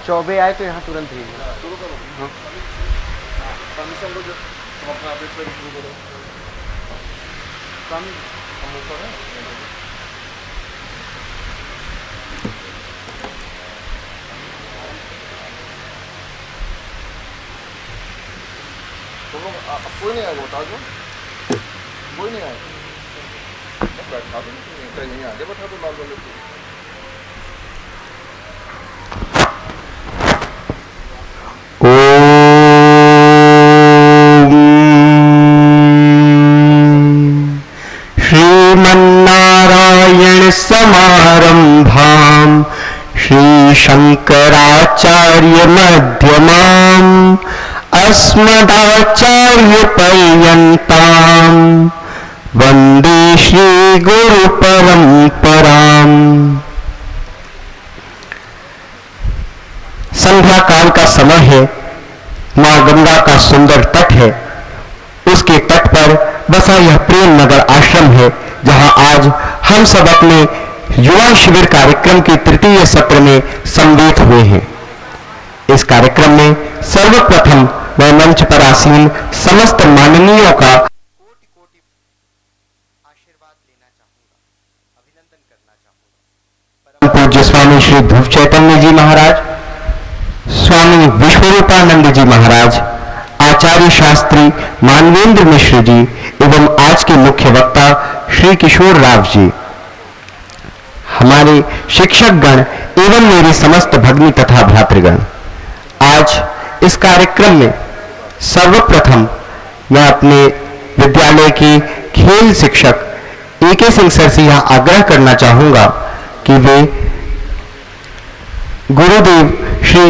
चौबे आए तो यहाँ तुरंत ही शुरू करो। हाँ। परमिशन लो, तुम अपना अपडेट पर शुरू करो। स्वामी हम ऊपर हैं। तुम लोग कोई नहीं आएगा, बता दो। कोई नहीं आएगा, बैठा दो, कहीं नहीं आगे बैठा दो लाल वाले को। श्रीमन्नारायण समारंभां श्रीशंकराचार्य मध्यमाम् अस्मदाचार्य पर्यन्तां वन्दे श्रीगुरु परंपराम्। संध्या काल का समय है। मां गंगा का सुंदर तट है। उसके तट पर बसा यह प्रेम नगर आश्रम है, जहां आज हम सब अपने युवा शिविर कार्यक्रम के तृतीय सत्र में सम्मिलित हुए हैं। इस कार्यक्रम में सर्वप्रथम मैं मंच पर आसीन समस्त माननीयों का कोटि कोटि आशीर्वाद लेना चाहूंगा, अभिनंदन करना चाहूंगा। परम पूज्य स्वामी श्री ध्रुव चैतन्य जी महाराज, स्वामी विश्वरूपानंद जी महाराज, आचार्य शास्त्री मानवेंद्र मिश्र जी एवं आज के मुख्य वक्ता श्री किशोर राव जी, हमारे शिक्षक गण एवं मेरे समस्त भगिनी तथा भ्रातृगण। आज इस कार्यक्रम में सर्वप्रथम मैं अपने विद्यालय के खेल शिक्षक AK सिंह सर से यह आग्रह करना चाहूंगा कि वे गुरुदेव श्री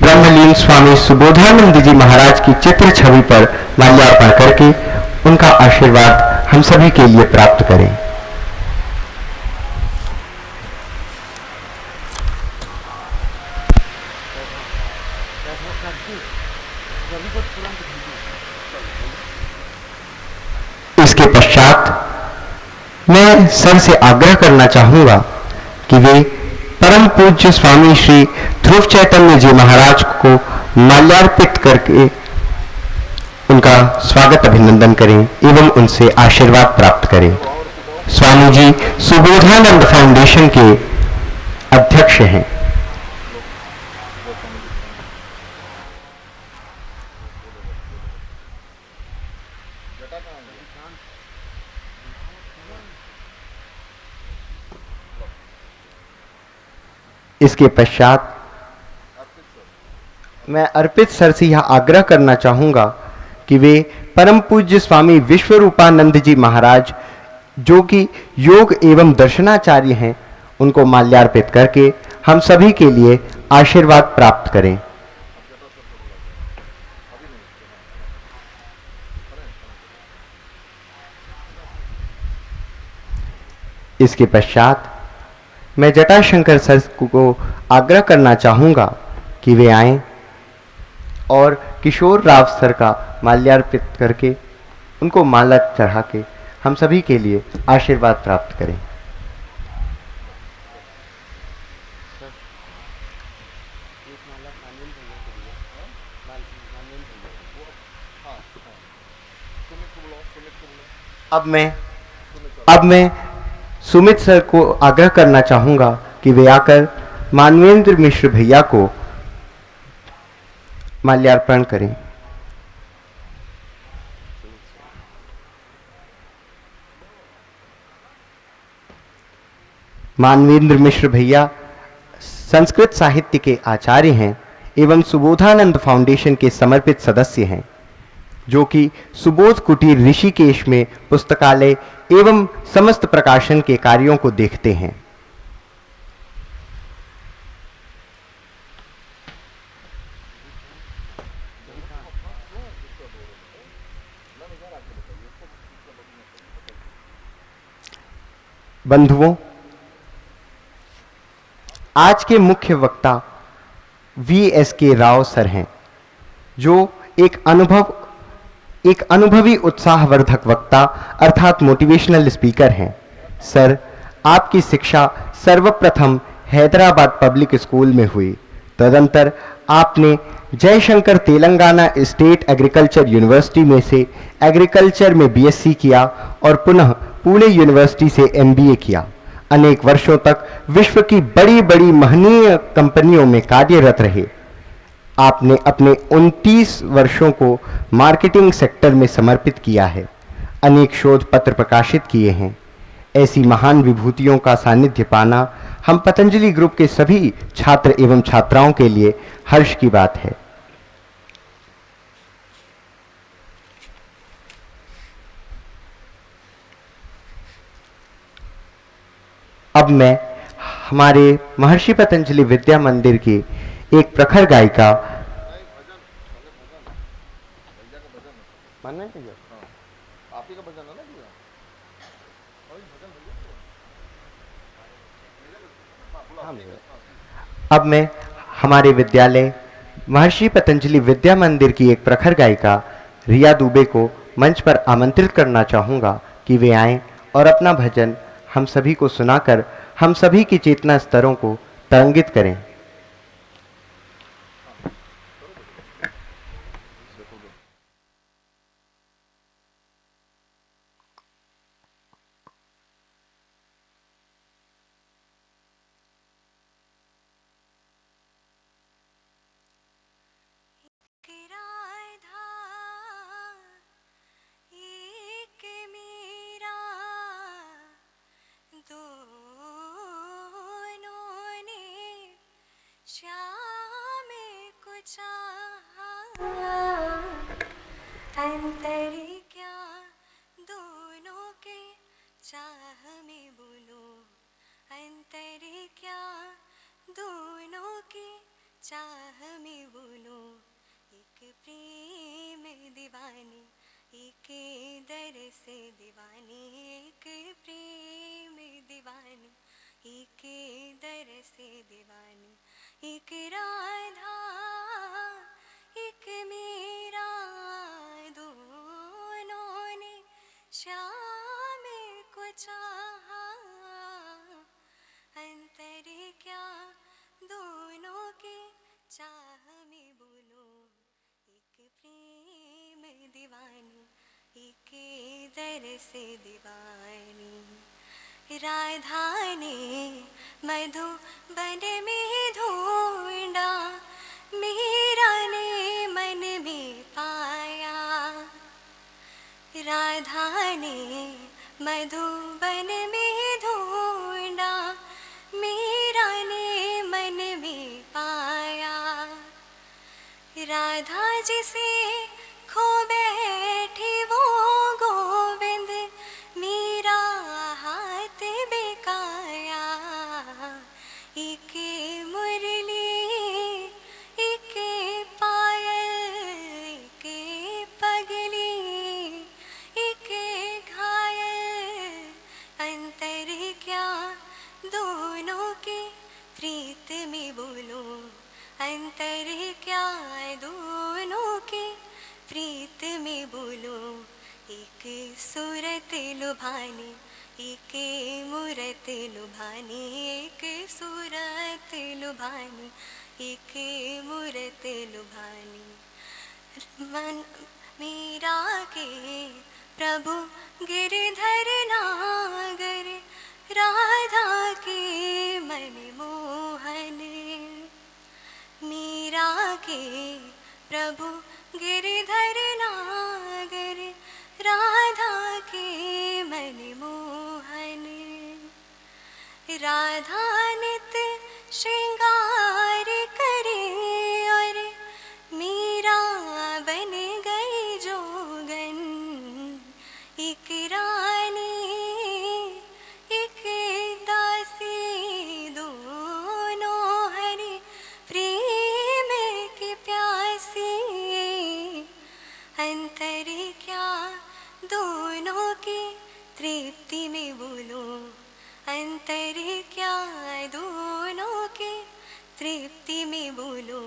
ब्रह्मलीन स्वामी सुबोधानंद जी महाराज की चित्र छवि पर माल्यार्पण करके उनका आशीर्वाद हम सभी के लिए प्राप्त करें। इसके पश्चात मैं सर से आग्रह करना चाहूंगा कि वे परम पूज्य स्वामी श्री ध्रुव चैतन्य जी महाराज को माल्यार्पित करके उनका स्वागत अभिनंदन करें एवं उनसे आशीर्वाद प्राप्त करें। स्वामी जी सुबोधानंद फाउंडेशन के अध्यक्ष हैं। इसके पश्चात मैं अर्पित सर से यह आग्रह करना चाहूंगा कि वे परम पूज्य स्वामी विश्वरूपानंद जी महाराज, जो कि योग एवं दर्शनाचार्य हैं, उनको माल्यार्पित करके हम सभी के लिए आशीर्वाद प्राप्त करें। इसके पश्चात मैं जटाशंकर सर को आग्रह करना चाहूंगा कि वे आएं और किशोर राव सर का माल्यार्पित करके उनको माला चढ़ा के हम सभी के लिए आशीर्वाद प्राप्त करें। अब मैं सुमित सर को आग्रह करना चाहूंगा कि वे आकर मानवेंद्र मिश्र भैया को माल्यार्पण करें। मानवेंद्र मिश्र भैया संस्कृत साहित्य के आचार्य हैं एवं सुबोधानंद फाउंडेशन के समर्पित सदस्य हैं, जो कि सुबोध कुटीर ऋषिकेश में पुस्तकालय एवं समस्त प्रकाशन के कार्यों को देखते हैं। बंधुओं, आज के मुख्य वक्ता VSK राव सर हैं, जो एक अनुभवी उत्साहवर्धक वक्ता अर्थात मोटिवेशनल स्पीकर हैं। सर, आपकी शिक्षा सर्वप्रथम हैदराबाद पब्लिक स्कूल में हुई, तदंतर आपने Jaishankar Telangana state agriculture university में से एग्रीकल्चर में बीएससी किया और पुनः पुणे यूनिवर्सिटी से एमबीए किया। अनेक वर्षों तक विश्व की बड़ी बड़ी महनीय कंपनियों में कार्यरत रहे। आपने अपने 29 वर्षों को मार्केटिंग सेक्टर में समर्पित किया है। अनेक शोध पत्र प्रकाशित किए हैं। ऐसी महान विभूतियों का सानिध्य पाना हम पतंजलि ग्रुप के सभी छात्र एवं छात्राओं के लिए हर्ष की बात है। अब मैं हमारे महर्षि पतंजलि विद्या मंदिर की एक प्रखर गायिका आप ही का भजन है ना भैया? अब मैं हमारे विद्यालय महर्षि पतंजलि विद्या मंदिर की एक प्रखर गायिका रिया दुबे को मंच पर आमंत्रित करना चाहूँगा कि वे आएं और अपना भजन हम सभी को सुनाकर हम सभी की चेतना स्तरों को तरंगित करें। अंतरे क्या दोनों के चाह में बोलो, अंतरे क्या दोनों के चाह में बोलो। एक प्रेम दीवानी, एक दर से दीवानी, एक प्रेम दीवानी, एक दर से दीवानी। एक राधा एक मीरा, दोनों ने श्याम को चाहा। अंतरे क्या दोनों के चाह में बोलो। एक प्रेम दीवानी, एक दर से दीवानी। राधा ने मधुबन में ढूंढा, मीरा ने मन में पाया। राधा ने मधुबन में ढूंढा, मीरा ने मन में पाया। राधा जिसे खो बैठी वो गोविंद, मीरा हाथ बेकाया। एक मुरली एक पायल, एक पगली एक घायल। अंतर क्या दोनों के प्रीत में बोलो, अंतर क्या दोनों के प्रीत में बोलो। एक सूरत लुभानी, एक मूरत लुभानी, एक सूरत लुभानी, एक मूरत लुभानी। मन मीरा के प्रभु गिरधर नागर, राधा के मन मोहन। मीरा के प्रभु गिरधर नागर, राधा के मन मोहन। राधा नित श्रृंगार करे और मीरा बन गई जोगन। एक रानी एक दासी, दोनों हरि प्रेम के प्यासी। अंतर क्या दोनों की तृप्ति में बोलो, अंतर क्या दोनों के तृप्ति में बोलो।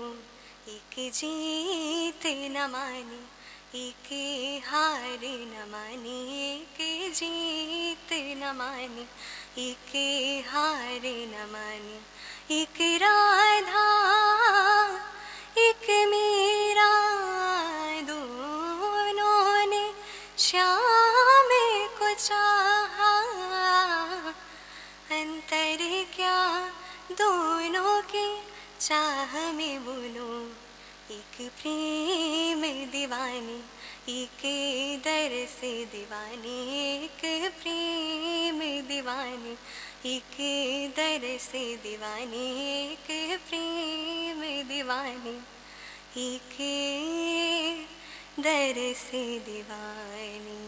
एक जीत न मानी, एक हार न मानी, एक जीत न मानी, एक हार न मानी। एक राधा एक मीरा, दोनों ने श्याम को चाहा। अंतर क्या दोनों के चाह में बोलो, एक प्रेम दीवानी एक दर से दीवानी, एक प्रेम दीवानी एक दर से दीवानी, एक प्रेम दीवानी एक दर से दीवानी।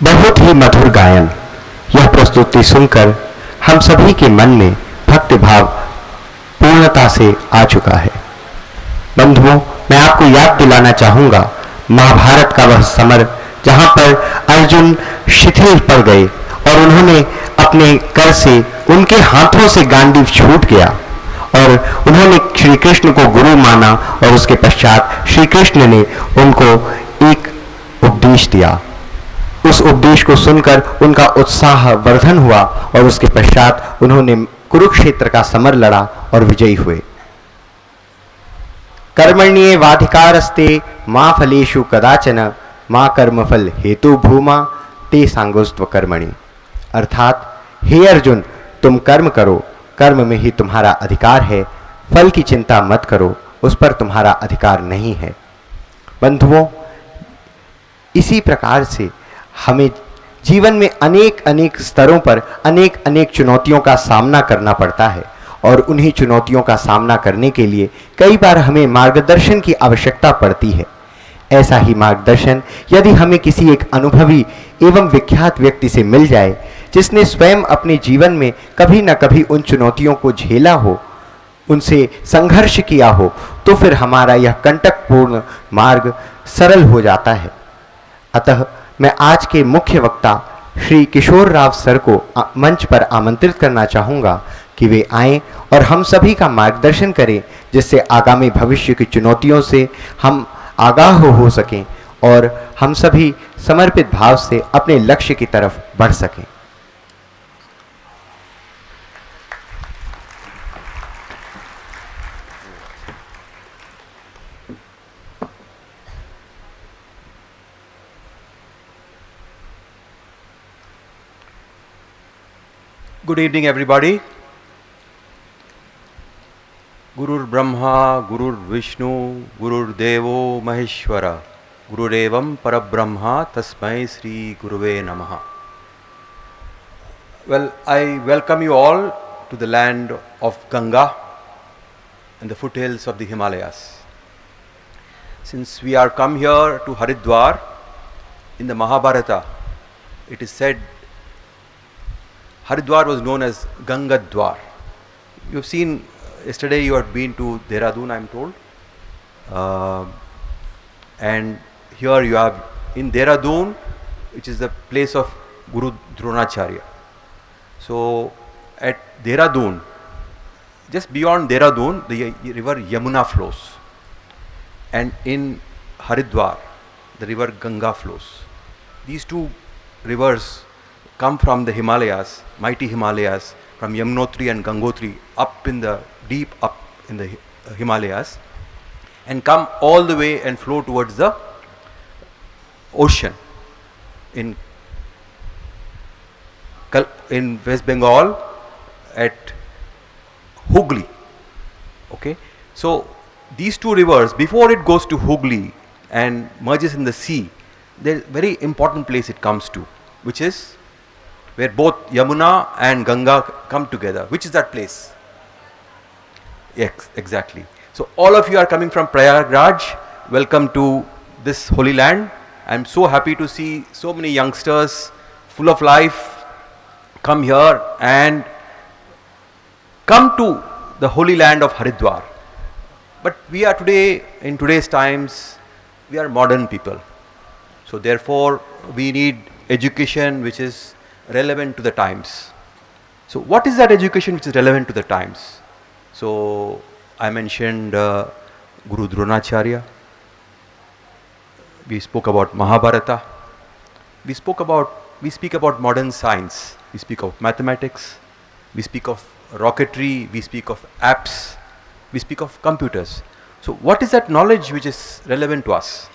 बहुत ही मधुर गायन। यह प्रस्तुति सुनकर हम सभी के मन में भक्ति भाव पूर्णता से आ चुका है। बंधुओं, मैं आपको याद दिलाना चाहूंगा महाभारत का वह समर जहां पर अर्जुन शिथिल पड़ गए और उन्होंने अपने कर से, उनके हाथों से गांडीव छूट गया और उन्होंने श्री कृष्ण को गुरु माना और उसके पश्चात श्री कृष्ण ने उनको एक उपदेश दिया। उस उपदेश को सुनकर उनका उत्साह वर्धन हुआ और उसके पश्चात उन्होंने कुरुक्षेत्र का समर लड़ा और विजयी हुए। कर्मण्येवाधिकारस्ते मा फलेषु कदाचन मा कर्मफल हेतु भूमा ते सांगोस्त्व कर्मणि। अर्थात हे अर्जुन, तुम कर्म करो, कर्म में ही तुम्हारा अधिकार है, फल की चिंता मत करो, उस पर तुम्हारा अधिकार नहीं है। बंधुओं, इसी प्रकार से हमें जीवन में अनेक अनेक स्तरों पर अनेक अनेक चुनौतियों का सामना करना पड़ता है और उन्हीं चुनौतियों का सामना करने के लिए कई बार हमें मार्गदर्शन की आवश्यकता पड़ती है। ऐसा ही मार्गदर्शन यदि हमें किसी एक अनुभवी एवं विख्यात व्यक्ति से मिल जाए, जिसने स्वयं अपने जीवन में कभी न कभी उन चुनौतियों को झेला हो, उनसे संघर्ष किया हो, तो फिर हमारा यह कंटकपूर्ण मार्ग सरल हो जाता है। अतः मैं आज के मुख्य वक्ता श्री किशोर राव सर को मंच पर आमंत्रित करना चाहूँगा कि वे आएं और हम सभी का मार्गदर्शन करें, जिससे आगामी भविष्य की चुनौतियों से हम आगाह हो सकें और हम सभी समर्पित भाव से अपने लक्ष्य की तरफ बढ़ सकें। Good evening, everybody. Gurur Brahma, Gurur Vishnu, Gurur Devo Maheshwara, Gururevam Parabrahma, Tasmai Sri Guruve Namaha. Well, I welcome you all to the land of Ganga and the foothills of the Himalayas. Since we are come here to Haridwar, in the Mahabharata, it is said Haridwar was known as Ganga Dwar. You've seen, yesterday you had been to Dehradun, I am told. And here you have in Dehradun, which is the place of Guru Dronacharya. So at Dehradun, just beyond Dehradun, the river Yamuna flows. And in Haridwar, the river Ganga flows. These two rivers come from the Himalayas, mighty Himalayas, from Yamunotri and Gangotri, up in the deep up in the Himalayas, and come all the way and flow towards the ocean in West Bengal at Hooghly. Okay, so these two rivers, before it goes to Hooghly and merges in the sea, there is a very important place it comes to, which is where both Yamuna and Ganga come together. Which is that place? Yes, exactly. So all of you are coming from Prayagraj. Welcome to this holy land. I am so happy to see so many youngsters full of life come here and come to the holy land of Haridwar. But we are today, in today's times, we are modern people. So therefore we need education which is relevant to the times. So what is that education which is relevant to the times? So I mentioned Guru Dronacharya. We spoke about Mahabharata. We speak about modern science. We speak of mathematics. We speak of rocketry. We speak of apps. We speak of computers. So what is that knowledge which is relevant to us?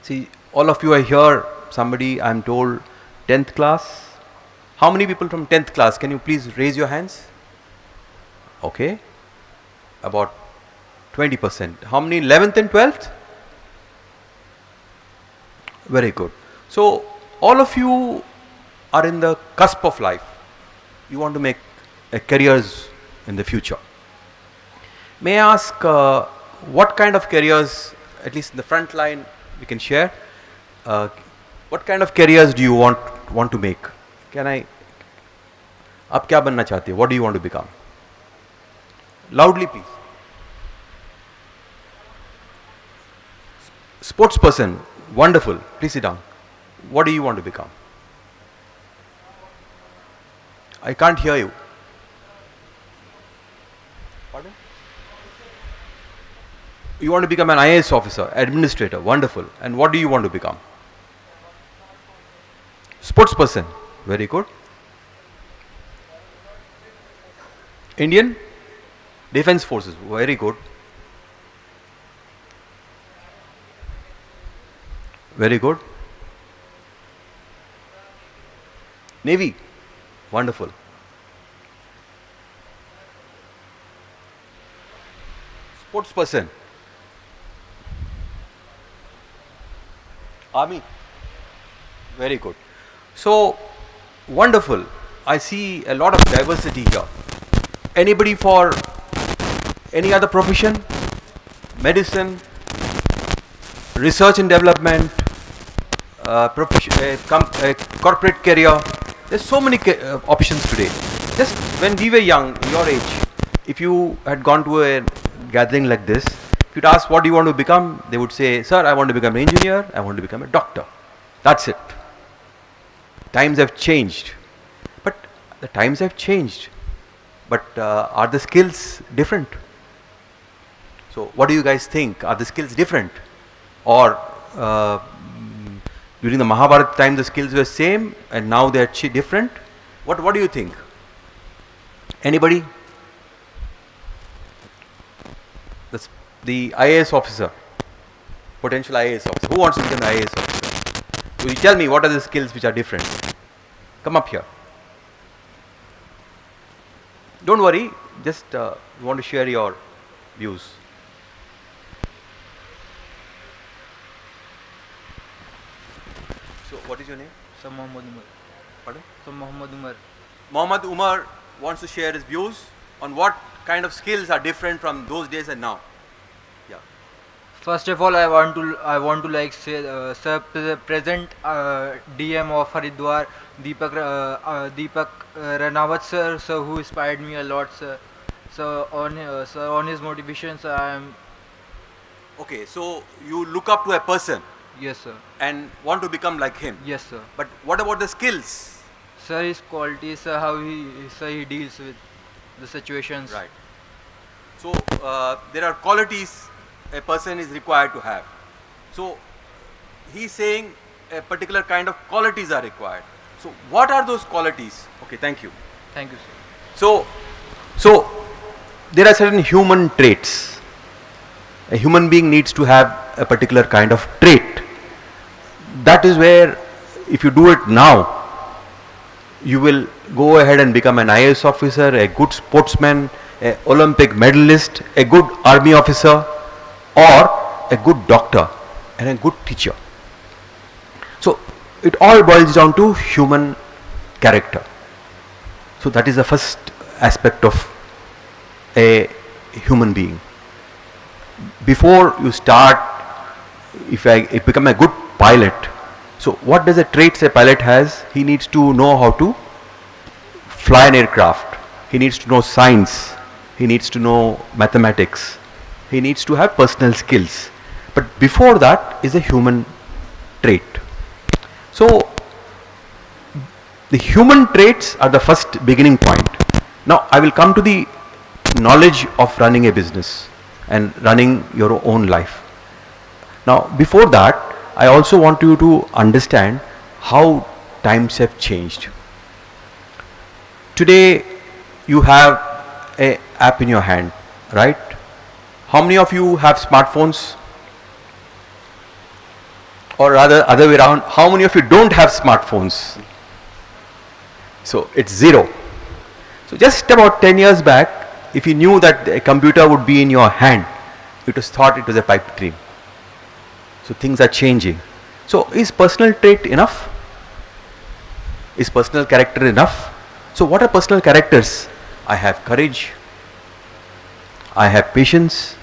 See, all of you are here. Somebody, I'm told, 10th class. How many people from 10th class? Can you please raise your hands? Okay. About 20%. How many 11th and 12th? Very good. So all of you are in the cusp of life. You want to make careers in the future. May I ask what kind of careers, at least in the front line, we can share? What kind of careers do you want to make? Can I? आप क्या बनना चाहते हो? What do you want to become? Loudly, please. Sports person. Wonderful. Please sit down. What do you want to become? I can't hear you. Pardon? You want to become an IAS officer, administrator. Wonderful. And what do you want to become? Sports person. Very good. Indian Defense Forces. Very good. Very good. Navy. Wonderful. Sports person. Army. Very good. So, wonderful. I see a lot of diversity here. Anybody for any other profession? Medicine, research and development, corporate career. There's so many options today. Just when we were young, your age, if you had gone to a gathering like this, if you'd ask what do you want to become, they would say, sir, I want to become an engineer, I want to become a doctor. That's it. Times have changed. But the times have changed. But are the skills different? So what do you guys think? Are the skills different? Or during the Mahabharata time the skills were same and now they are different? What do you think? Anybody? That's the IAS officer, potential IAS officer. Who wants to become an IAS officer? Will you tell me what are the skills which are different? Come up here. Don't worry, just we want to share your views. So, what is your name? Sir Mohammad Umar. Pardon? Sir Mohammad Umar. Mohammad Umar wants to share his views on what kind of skills are different from those days and now. Yeah. First of all, I want to like say, sir, the present DM of Haridwar, Deepak Ranawat sir, who inspired me a lot, sir. So on his motivation, sir, I am. Okay, so you look up to a person Yes, sir. and want to become like him. Yes, sir. But what about the skills? Sir, his qualities, sir, how he deals with the situations. Right. So there are qualities a person is required to have. So he is saying a particular kind of qualities are required. So what are those qualities? Okay, thank you. Thank you, sir. So there are certain human traits. A human being needs to have a particular kind of trait. That is where if you do it now, you will go ahead and become an IAS officer, a good sportsman, an Olympic medalist, a good army officer, or a good doctor and a good teacher. So it all boils down to human character. So that is the first aspect of a human being. Before you start, if I become a good pilot, so what does the traits a pilot has? He needs to know how to fly an aircraft. He needs to know science. He needs to know mathematics. He needs to have personal skills. But before that is a human trait. So the human traits are the first beginning point. Now I will come to the knowledge of running a business and running your own life. Now, before that, I also want you to understand how times have changed. Today, you have a app in your hand, right? How many of you have smartphones? Or rather, other way around, how many of you don't have smartphones? So it's zero. So just about 10 years back, if you knew that a computer would be in your hand, it was thought it was a pipe dream. So things are changing. So is personal trait enough? Is personal character enough? So what are personal characters? I have courage, I have patience,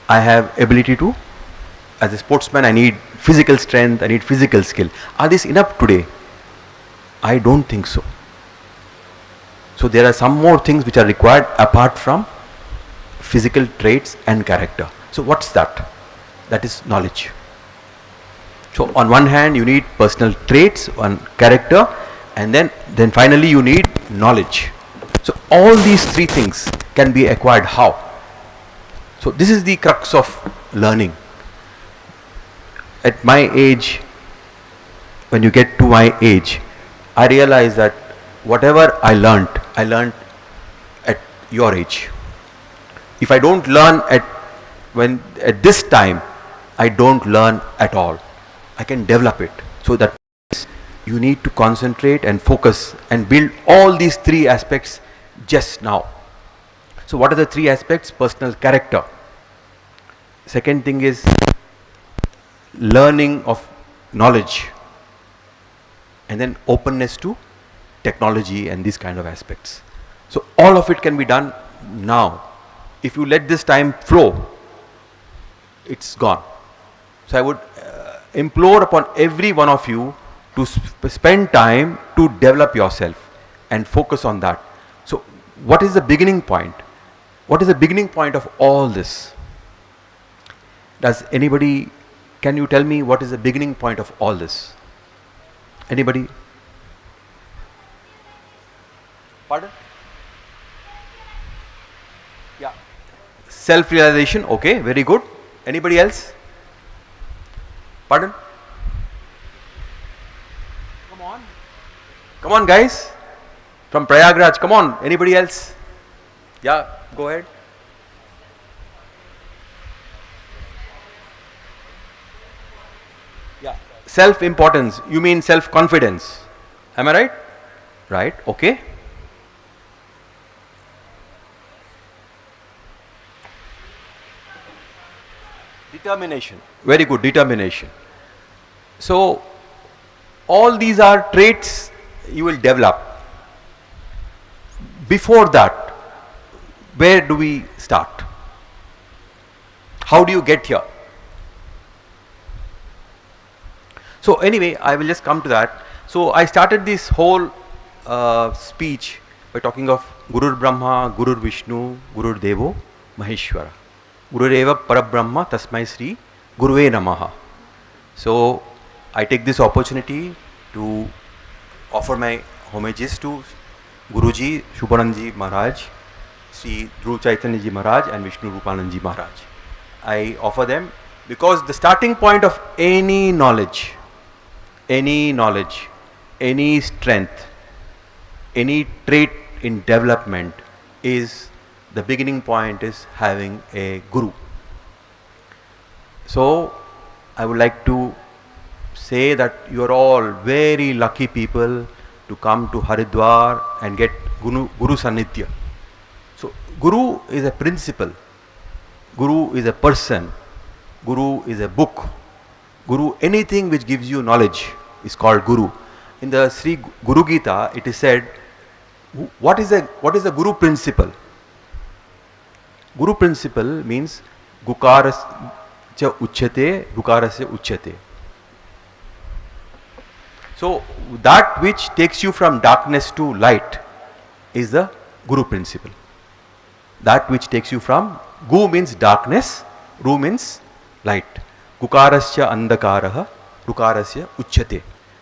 I have ability to, as a sportsman I need physical strength, I need physical skill. Are these enough today? I don't think so. So there are some more things which are required apart from physical traits and character. So what's that? That is knowledge. So on one hand you need personal traits, one character, and then finally you need knowledge. So all these three things can be acquired how? So this is the crux of learning. At my age, when you get to my age, I realize that whatever I learnt at your age. If I don't learn at this time, I don't learn at all. I can develop it. So that means you need to concentrate and focus and build all these three aspects just now. So what are the three aspects? Personal character. Second thing is learning of knowledge, and then openness to technology and these kind of aspects. So all of it can be done now. If you let this time flow, it's gone. So I would implore upon every one of you to spend time to develop yourself and focus on that. So what is the beginning point? What is the beginning point of all this? Does anybody, can you tell me what is the beginning point of all this? Anybody? Pardon? Yeah. Self-realization, okay, very good. Anybody else? Pardon? Come on. Come on guys. From Prayagraj, come on. Anybody else? Yeah, go ahead. Yeah. Self-importance, you mean self-confidence. Am I right? Right, okay. Determination, very good, determination. So all these are traits you will develop. Before that, where do we start? How do you get here? So anyway, I will just come to that. So I started this whole speech by talking of Gurur Brahma, Gurur Vishnu, Gurur Devo Maheshwara. Gurureva Parabrahma Tasmai Sri Guruve Namaha. So I take this opportunity to offer my homages to Guruji, Shubhananji Maharaj, Sri Dhruv Chaitanya Ji Maharaj and Vishnu Rupanand Ji Maharaj. I offer them because the starting point of any knowledge, any strength, any trait in development is, the beginning point is having a guru. So I would like to say that you are all very lucky people to come to Haridwar and get Guru Sannidhya. So Guru is a principle, Guru is a person, Guru is a book, Guru, anything which gives you knowledge is called Guru. In the Sri Guru Gita it is said, what is the Guru principle? Guru principle means Gukarasya uchyate, Gukarasya uchyate. So that which takes you from darkness to light is the Guru principle. That which takes you from, Gu means darkness, Ru means light. Gukarasya andakaraha, Rukarasya uchyate.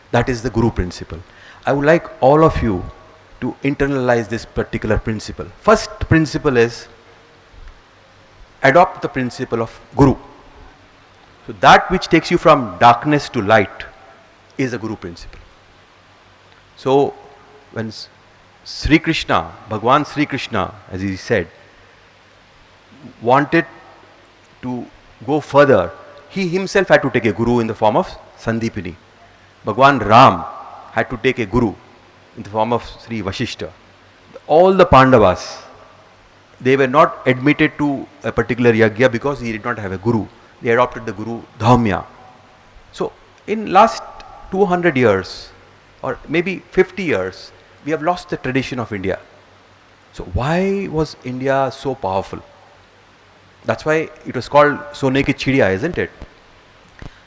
That is the Guru principle. I would like all of you to internalize this particular principle. First principle is adopt the principle of Guru. So that which takes you from darkness to light is a Guru principle. So when Sri Krishna, Bhagwan Sri Krishna, as he said, wanted to go further, he himself had to take a Guru in the form of Sandipini. Bhagwan Ram had to take a Guru in the form of Sri Vashishta. All the Pandavas, they were not admitted to a particular yagya because he did not have a Guru. They adopted the Guru Dhaumya. So in last 200 years or maybe 50 years, we have lost the tradition of India. So why was India so powerful? That's why it was called Sone ki Chidiya, isn't it?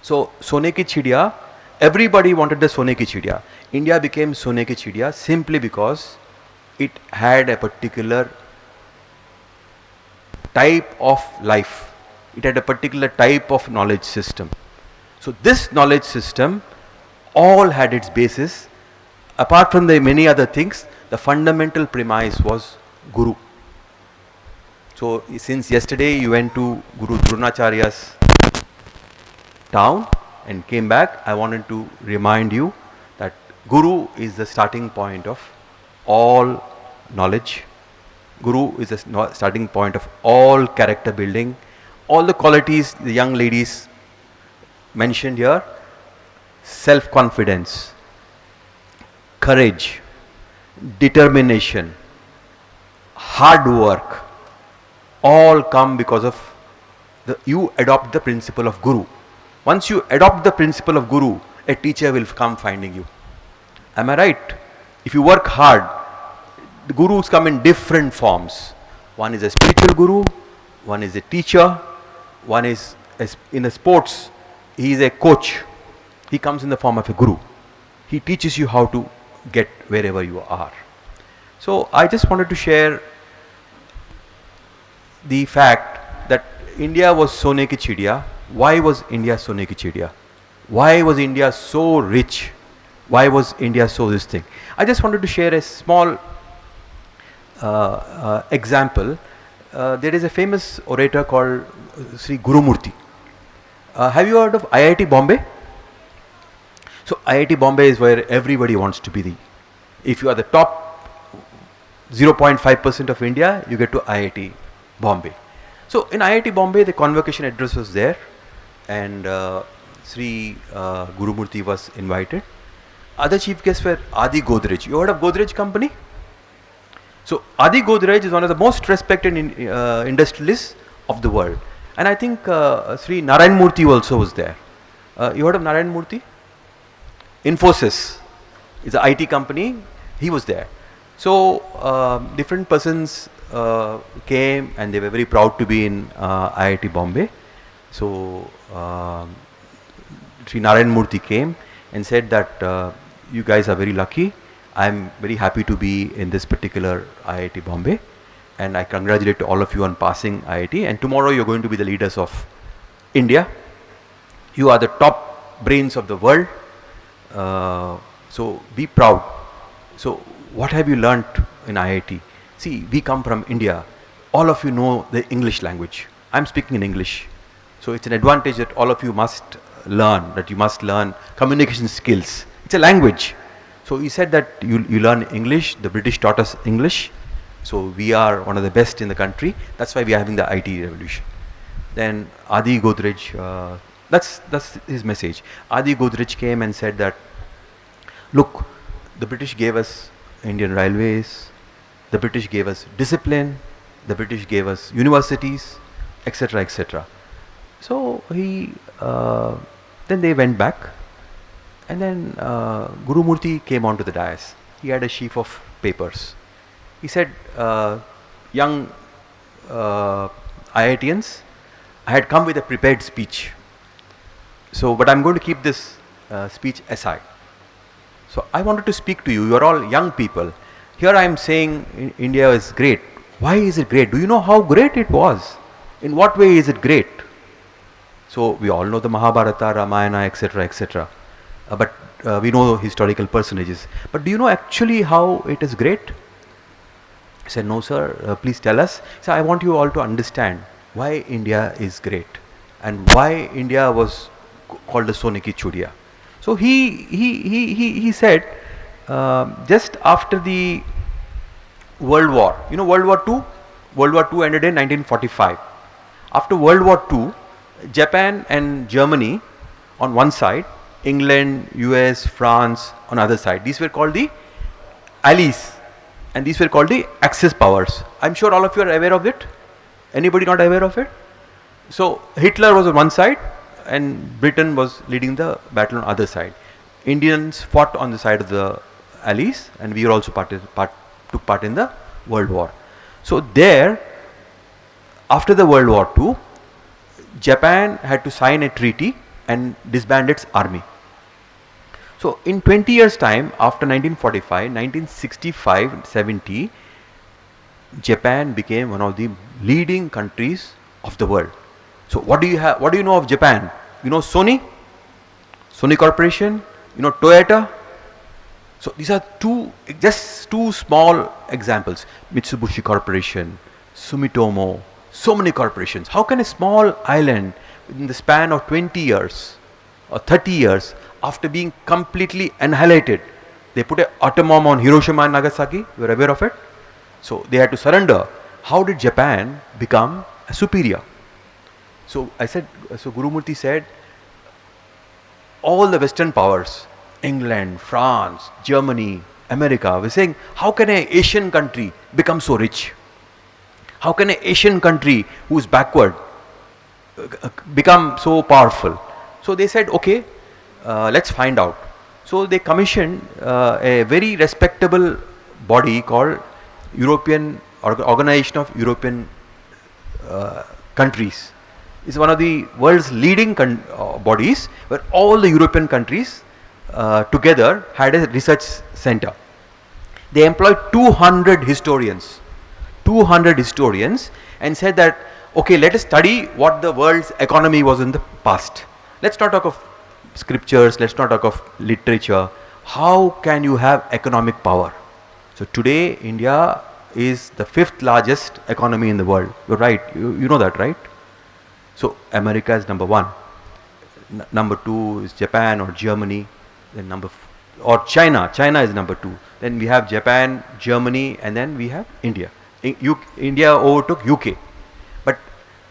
So Sone ki Chidiya, everybody wanted the Sone ki Chidiya. India became Sone ki Chidiya simply because it had a particular type of life. It had a particular type of knowledge system. So this knowledge system all had its basis. Apart from the many other things, the fundamental premise was Guru. So since yesterday you went to Guru Dronacharya's town and came back, I wanted to remind you that Guru is the starting point of all knowledge. Guru is the starting point of all character building. All the qualities the young ladies mentioned here, self-confidence, courage, determination, hard work, all come because of you adopt the principle of Guru. Once you adopt the principle of Guru, a teacher will come finding you. Am I right? If you work hard, the Gurus come in different forms. One is a spiritual Guru, one is a teacher, one is in the sports, he is a coach. He comes in the form of a Guru. He teaches you how to get wherever you are. So I just wanted to share the fact that India was Sone ki Chidiya. Why was India Sone ki Chidiya? Why was India so rich? Why was India so this thing? I just wanted to share a small example. There is a famous orator called Sri Gurumurti. Have you heard of IIT Bombay? So IIT Bombay is where everybody wants to be. If you are the top 0.5% of India, you get to IIT Bombay. So in IIT Bombay, the convocation address was there, and Sri Gurumurti was invited. Other chief guests were Adi Godrej. You heard of Godrej company? So Adi Godrej is one of the most respected industrialists of the world. And I think Sri Narayan Murthy also was there. You heard of Narayan Murthy? Infosys is an IT company. He was there. So different persons came and they were very proud to be in IIT Bombay. So Sri Narayan Murthy came and said that you guys are very lucky. I am very happy to be in this particular IIT Bombay, and I congratulate all of you on passing IIT, and tomorrow you are going to be the leaders of India. You are the top brains of the world, so be proud. So what have you learnt in IIT? See, we come from India. All of you know the English language. I am speaking in English. So it's an advantage that all of you must learn, that you must learn communication skills. It's a language. So he said that you learn English. The British taught us English. So we are one of the best in the country. That's why we are having the IT revolution. Then Adi Godrej, that's his message. Adi Godrej came and said that, look, the British gave us Indian Railways, the British gave us discipline, the British gave us universities, etc., etc. So he, then they went back, and then Gurumurti came onto the dais. He had a sheaf of papers. He said, young IITians, I had come with a prepared speech. So, but I'm going to keep this speech aside. So I wanted to speak to you. You are all young people. Here I am saying India is great. Why is it great? Do you know how great it was? In what way is it great? So we all know the Mahabharata, Ramayana, etc., etc. but we know historical personages. But do you know actually how it is great? I said, no sir, please tell us. So I want you all to understand why India is great and why India was called the Sone ki Chudiya. So he said, just after the World War, you know World War II? World War II ended in 1945. After World War II, Japan and Germany on one side, England, US, France on other side. These were called the Allies and these were called the Axis powers. I'm sure all of you are aware of it. Anybody not aware of it? So Hitler was on one side and Britain was leading the battle on other side. Indians fought on the side of the Allies and we were also took part in the World War. So there, after the World War II, Japan had to sign a treaty and disband its army. So in 20 years time, after 1945, 1965, 70, Japan became one of the leading countries of the world. So what do you know of Japan? You know Sony Corporation, you know Toyota. So these are just two small examples. Mitsubishi Corporation, Sumitomo, so many corporations. How can a small island in the span of 20 years or 30 years, after being completely annihilated, they put an atom bomb on Hiroshima and Nagasaki? You are aware of it? So they had to surrender. How did Japan become superior? So Guru Murthy said, all the Western powers, England, France, Germany, America, were saying, how can an Asian country become so rich? How can an Asian country who is backward become so powerful? So they said, okay, let's find out. So they commissioned a very respectable body called Organization of European Countries. It's one of the world's leading bodies where all the European countries together had a research center. They employed 200 historians and said that, okay, let us study what the world's economy was in the past. Let's not talk of scriptures, let's not talk of literature. How can you have economic power? So today India is the 5th largest economy in the world. You're right, you know that, right? So America is number 1. Number 2 is Japan or Germany. Then or China. China is number 2. Then we have Japan, Germany, and then we have India. India overtook UK. But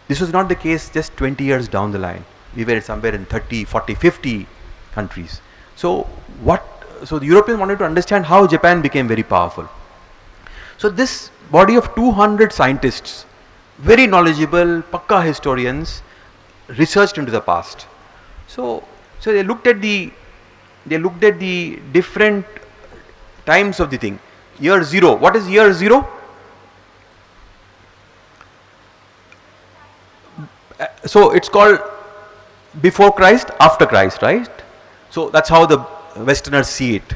this was not the case just 20 years down the line. We were somewhere in 30, 40, 50 countries. So the Europeans wanted to understand how Japan became very powerful. So this body of 200 scientists, very knowledgeable, pakka historians, researched into the past. So they looked at the different times of the thing. Year 0. What is year 0? So it's called before Christ, after Christ, right? So that's how the Westerners see it.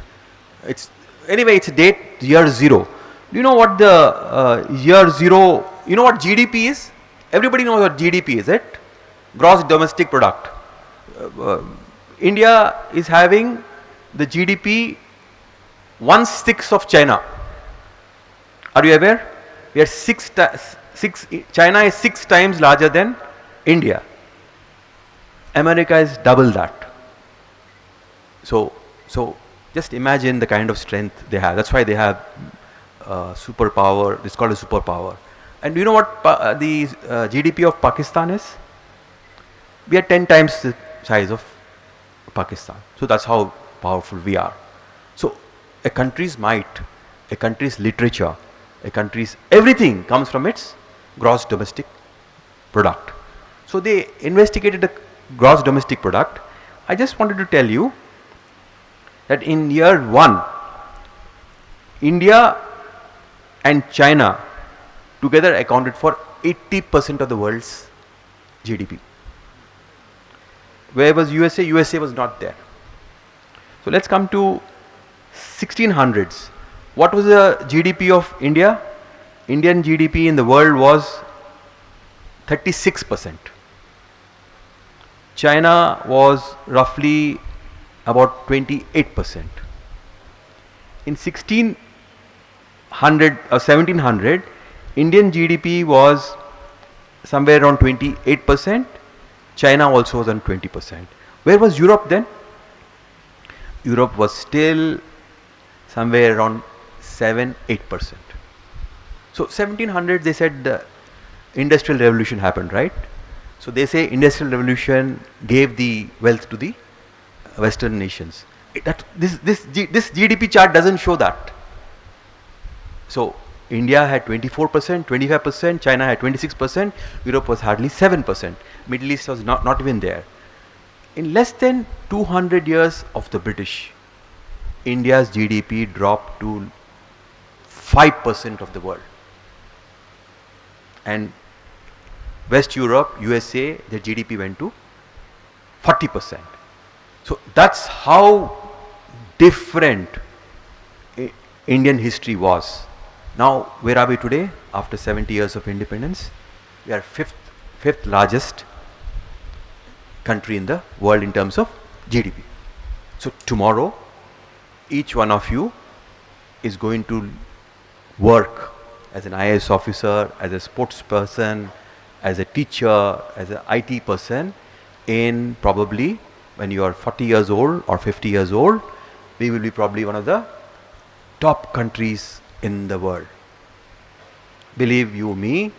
It's a date, year 0. Do you know what the year 0, you know what GDP is? Everybody knows what GDP is, right? Gross Domestic Product. India is having the GDP 1/6 of China. Are you aware? We are China is 6 times larger than India. America is double that. So just imagine the kind of strength they have. That's why they have superpower. It's called a superpower. And do you know what the GDP of Pakistan is? We are 10 times the size of Pakistan. So that's how powerful we are. So a country's might, a country's literature, a country's everything comes from its gross domestic product. So they investigated the gross domestic product. I just wanted to tell you that in year 1, India and China together accounted for 80% of the world's GDP. Where was USA? USA was not there. So let's come to 1600s. What was the GDP of India? Indian GDP in the world was 36%. China was roughly about 28%. In 1600 or 1700, Indian GDP was somewhere around 28%. China also was on 20%. Where was Europe then? Europe was still somewhere around 7-8%. So 1700 they said the industrial revolution happened, right? So they say industrial revolution gave the wealth to the Western nations. This GDP chart doesn't show that. So India had 24%, 25%, China had 26%, Europe was hardly 7%, Middle East was not even there. In less than 200 years of the British, India's GDP dropped to 5% of the world. And West Europe, USA, their GDP went to 40%. So that's how different Indian history was. Now, where are we today? After 70 years of independence, we are fifth largest country in the world in terms of GDP. So tomorrow, each one of you is going to work as an IAS officer, as a sports person, as a teacher, as an IT person in probably when you are 40 years old or 50 years old, we will be probably one of the top countries in the world. Believe you me,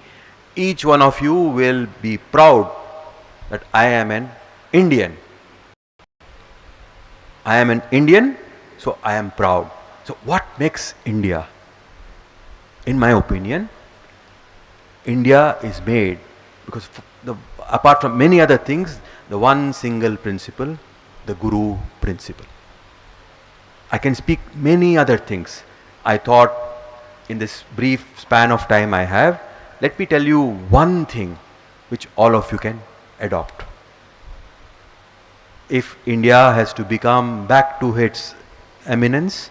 each one of you will be proud that I am an Indian. I am an Indian, so I am proud. So what makes India? In my opinion, India is made because apart from many other things, the one single principle, the Guru principle. I can speak many other things. I thought in this brief span of time I have, let me tell you one thing which all of you can adopt. If India has to become back to its eminence,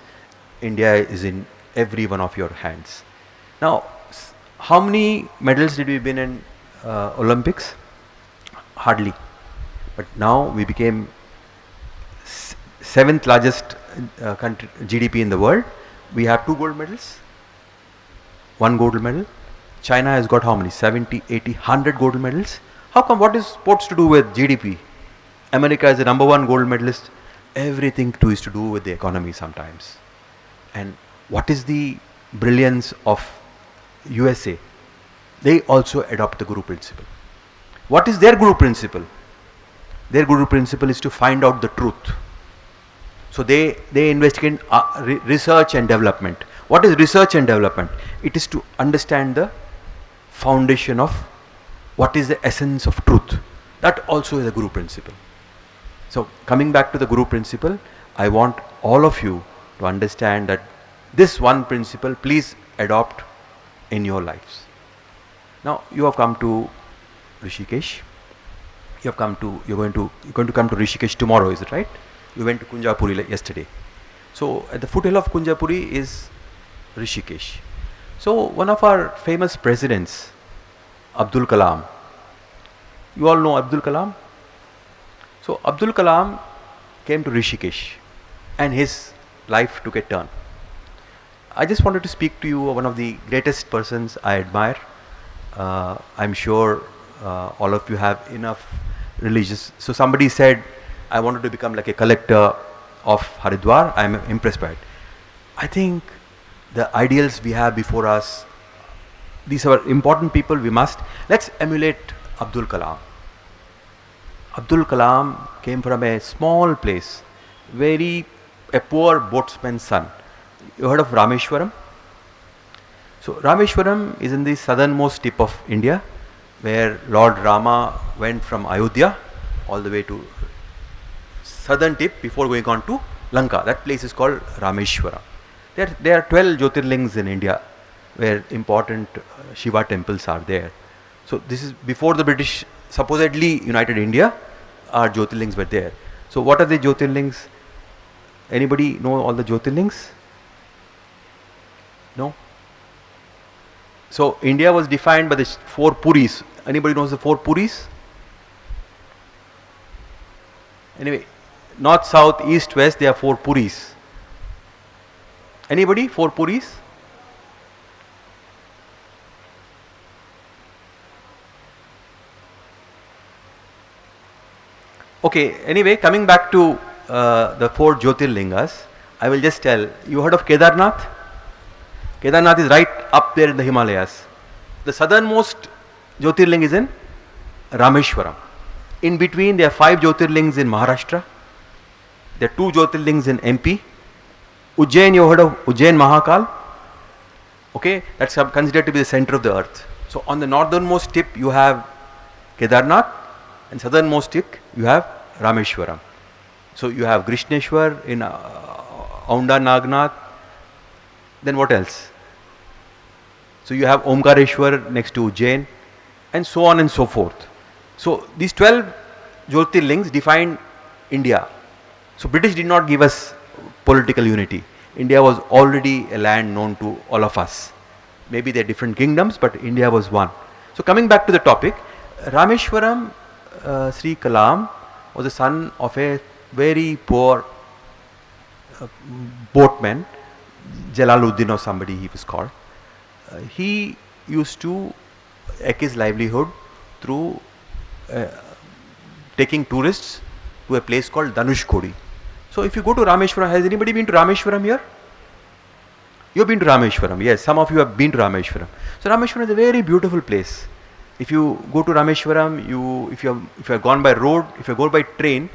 India is in every one of your hands. Now, how many medals did we win in Olympics? Hardly. But now we became 7th largest country GDP in the world. We have 2 gold medals, 1 gold medal. China has got how many? 70, 80, 100 gold medals. How come? What is sports to do with GDP? America is the #1 gold medalist. Everything too is to do with the economy sometimes. And what is the brilliance of USA? They also adopt the Guru principle. What is their Guru principle? Their Guru principle is to find out the truth. So they investigate research and development. What is research and development? It is to understand the foundation of what is the essence of truth. That also is a Guru principle. So coming back to the Guru principle, I want all of you to understand that this one principle please adopt in your lives. Now you have come to Rishikesh. You're going to come to Rishikesh tomorrow, is it right? You went to Kunjapuri yesterday. So at the foothill of Kunjapuri is Rishikesh. So one of our famous presidents, Abdul Kalam. You all know Abdul Kalam? So Abdul Kalam came to Rishikesh and his life took a turn. I just wanted to speak to you, one of the greatest persons I admire. I'm sure all of you have enough religious. So somebody said, I wanted to become like a collector of Haridwar. I'm impressed by it. I think the ideals we have before us, these are important people. Let's emulate Abdul Kalam. Abdul Kalam came from a small place, a poor boatsman's son. You heard of Rameshwaram? So Rameshwaram is in the southernmost tip of India, where Lord Rama went from Ayodhya all the way to southern tip before going on to Lanka. That place is called Rameshwaram. There are 12 Jyotirlings in India, where important Shiva temples are there. So this is before the British supposedly united India, our Jyotirlings were there. So what are the Jyotirlings? Anybody know all the Jyotirlings? No? So India was defined by the 4 Puris. Anybody knows the 4 Puris? Anyway, north, south, east, west, there are 4 Puris. Anybody? 4 Puris? Okay, anyway, coming back to the 4 Jyotirlingas, I will just tell, you heard of Kedarnath? Kedarnath is right up there in the Himalayas. The southernmost Jyotirling is in Rameshwaram. In between there are 5 Jyotirlings in Maharashtra. There are 2 Jyotirlings in MP. Ujjain, you heard of Ujjain Mahakal? Okay, that's considered to be the center of the earth. So on the northernmost tip you have Kedarnath, and southernmost tip you have Rameshwaram. So you have Grishneshwar in Aunda Nagnath. Then what else? So you have Omkareshwar next to Ujjain, and so on and so forth. So these 12 Jyotirlings define India. So British did not give us political unity. India was already a land known to all of us. Maybe they are different kingdoms, but India was one. So coming back to the topic, Rameshwaram Sri Kalam was the son of a very poor boatman, Jalaluddin or somebody he was called. He used to make his livelihood through taking tourists to a place called Dhanushkodi. So if you go to Rameshwaram, has anybody been to Rameshwaram here? You have been to Rameshwaram, yes, some of you have been to Rameshwaram. So Rameshwaram is a very beautiful place. If you go to Rameshwaram, if you have gone by road, if you go by train,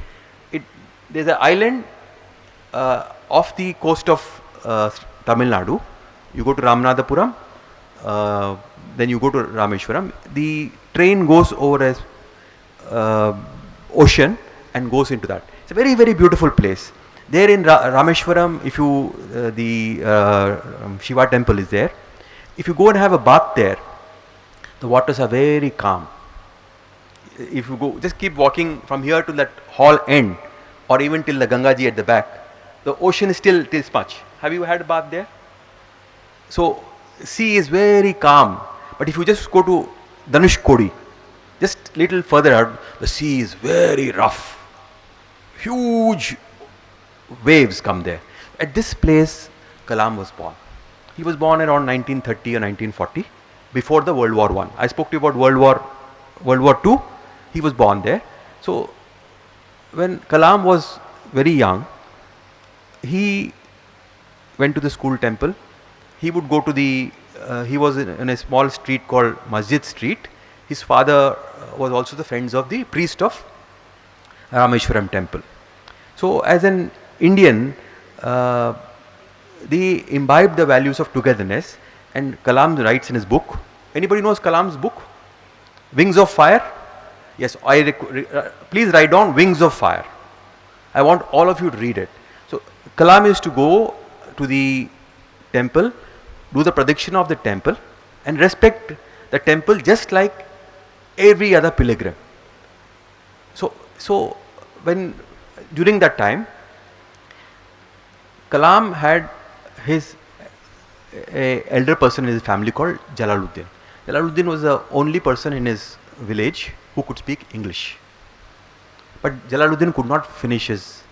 there's an island off the coast of Tamil Nadu. You go to Ramanathapuram, then you go to Rameshwaram. The train goes over a ocean and goes into that. It's a very, very beautiful place. There in Rameshwaram, if you the Shiva temple is there. If you go and have a bath there, the waters are very calm. If you go, just keep walking from here to that hall end, or even till the Gangaji at the back, the ocean is still this much. Have you had a bath there? So sea is very calm. But if you just go to Dhanushkodi, just little further out, the sea is very rough. Huge waves come there. At this place, Kalam was born. He was born around 1930 or 1940, before the World War I. I spoke to you about World War II. He was born there. So when Kalam was very young, he went to the school temple. He would go to he was in a small street called Masjid Street. His father was also the friends of the priest of Rameshwaram temple. So as an Indian, they imbibed the values of togetherness, and Kalam writes in his book. Anybody knows Kalam's book? Wings of Fire? Yes, please write down Wings of Fire. I want all of you to read it. So Kalam used to go to the temple, do the prediction of the temple, and respect the temple just like every other pilgrim. So when during that time, Kalam had his elder person in his family called Jalaluddin. Jalaluddin was the only person in his village who could speak English. But Jalaluddin could not finish his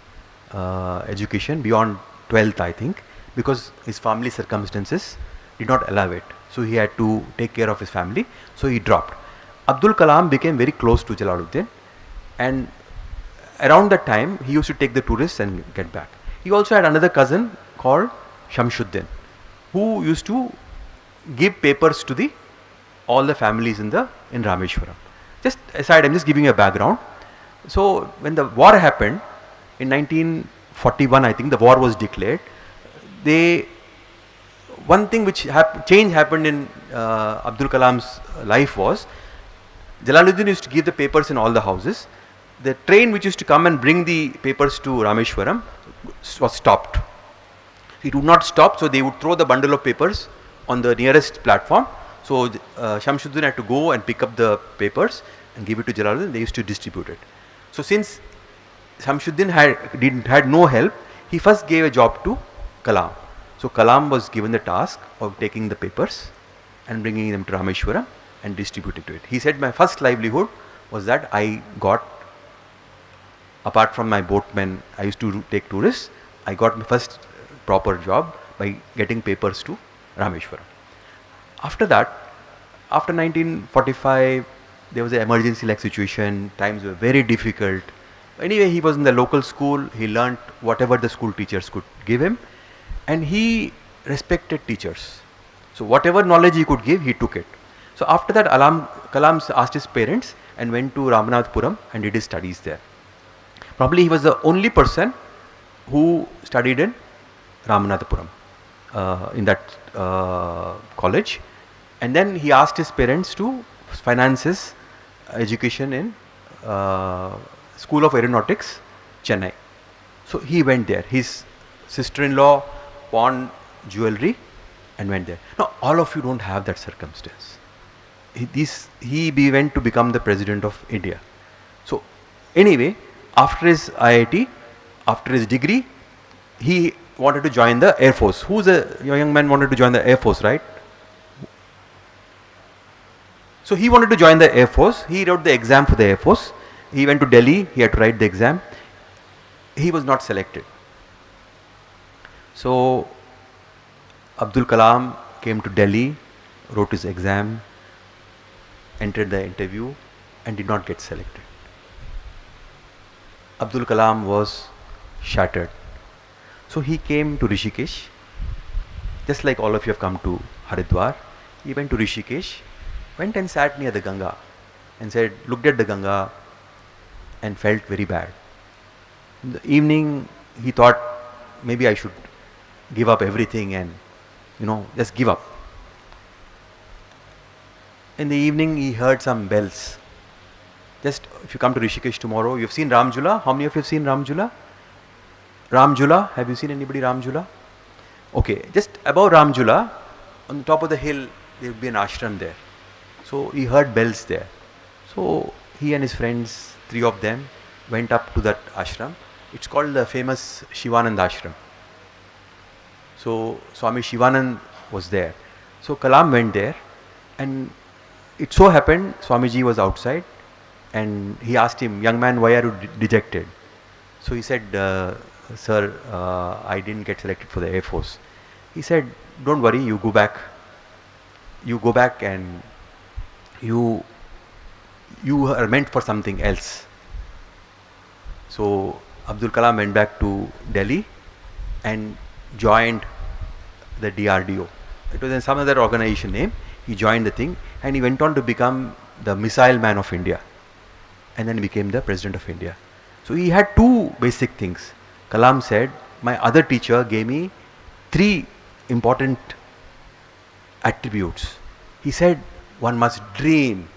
education beyond 12th, I think, because his family circumstances did not allow it. So he had to take care of his family, so he dropped. Abdul Kalam became very close to Jalaluddin, and around that time he used to take the tourists and get back. He also had another cousin called Shamsuddin, who used to give papers to all the families in Rameshwaram. Just aside, I'm just giving you a background. So when the war happened in 1941, I think the war was declared. One thing which change happened in Abdul Kalam's life was Jalaluddin used to give the papers in all the houses. The train which used to come and bring the papers to Rameshwaram was stopped. It would not stop, so they would throw the bundle of papers on the nearest platform. So Shamsuddin had to go and pick up the papers and give it to Jalaluddin. They used to distribute it. So since Shamsuddin had no help, he first gave a job to Kalam. So Kalam was given the task of taking the papers and bringing them to Rameshwaram and distributing to it. He said, my first livelihood was that I got apart from my boatman, I used to take tourists. I got my first proper job by getting papers to Rameshwaram. After that, after 1945, there was an emergency-like situation. Times were very difficult. Anyway, he was in the local school. He learnt whatever the school teachers could give him, and he respected teachers. So whatever knowledge he could give, he took it. So after that, Kalam asked his parents and went to Ramanathapuram and did his studies there. Probably he was the only person who studied in Ramanathapuram in that college. And then he asked his parents to finance his education in School of Aeronautics, Chennai. So he went there. His sister-in-law pawned jewelry and went there. Now all of you don't have that circumstance. He went to become the President of India. So anyway, after his IIT, after his degree, he wanted to join the Air Force. Who's a young man wanted to join the Air Force, right? So he wanted to join the Air Force. He wrote the exam for the Air Force. He went to Delhi. He had to write the exam. He was not selected. So Abdul Kalam came to Delhi, wrote his exam, entered the interview and did not get selected. Abdul Kalam was shattered. So he came to Rishikesh, just like all of you have come to Haridwar. He went to Rishikesh, went and sat near the Ganga and said, looked at the Ganga and felt very bad. In the evening, he thought maybe I should give up everything and, just give up. In the evening, he heard some bells. Just if you come to Rishikesh tomorrow, you've seen Ramjula. How many of you have seen Ramjula? Ramjula, have you seen anybody Ramjula? Okay, just above Ramjula, on the top of the hill, there will be an ashram there. So he heard bells there. So he and his friends, 3 of them, went up to that ashram. It's called the famous Shivanand ashram. So Swami Shivanand was there. So Kalam went there, and it so happened Swamiji was outside, and he asked him, young man, why are you dejected? So he said, sir, I didn't get selected for the Air Force. He said, don't worry, you go back. You go back and you are meant for something else. So Abdul Kalam went back to Delhi and joined the DRDO. It was in some other organization name. He joined the thing and he went on to become the missile man of India, and then became the President of India. So he had 2 basic things. Kalam said, my other teacher gave me 3 important attributes. He said, one must dream.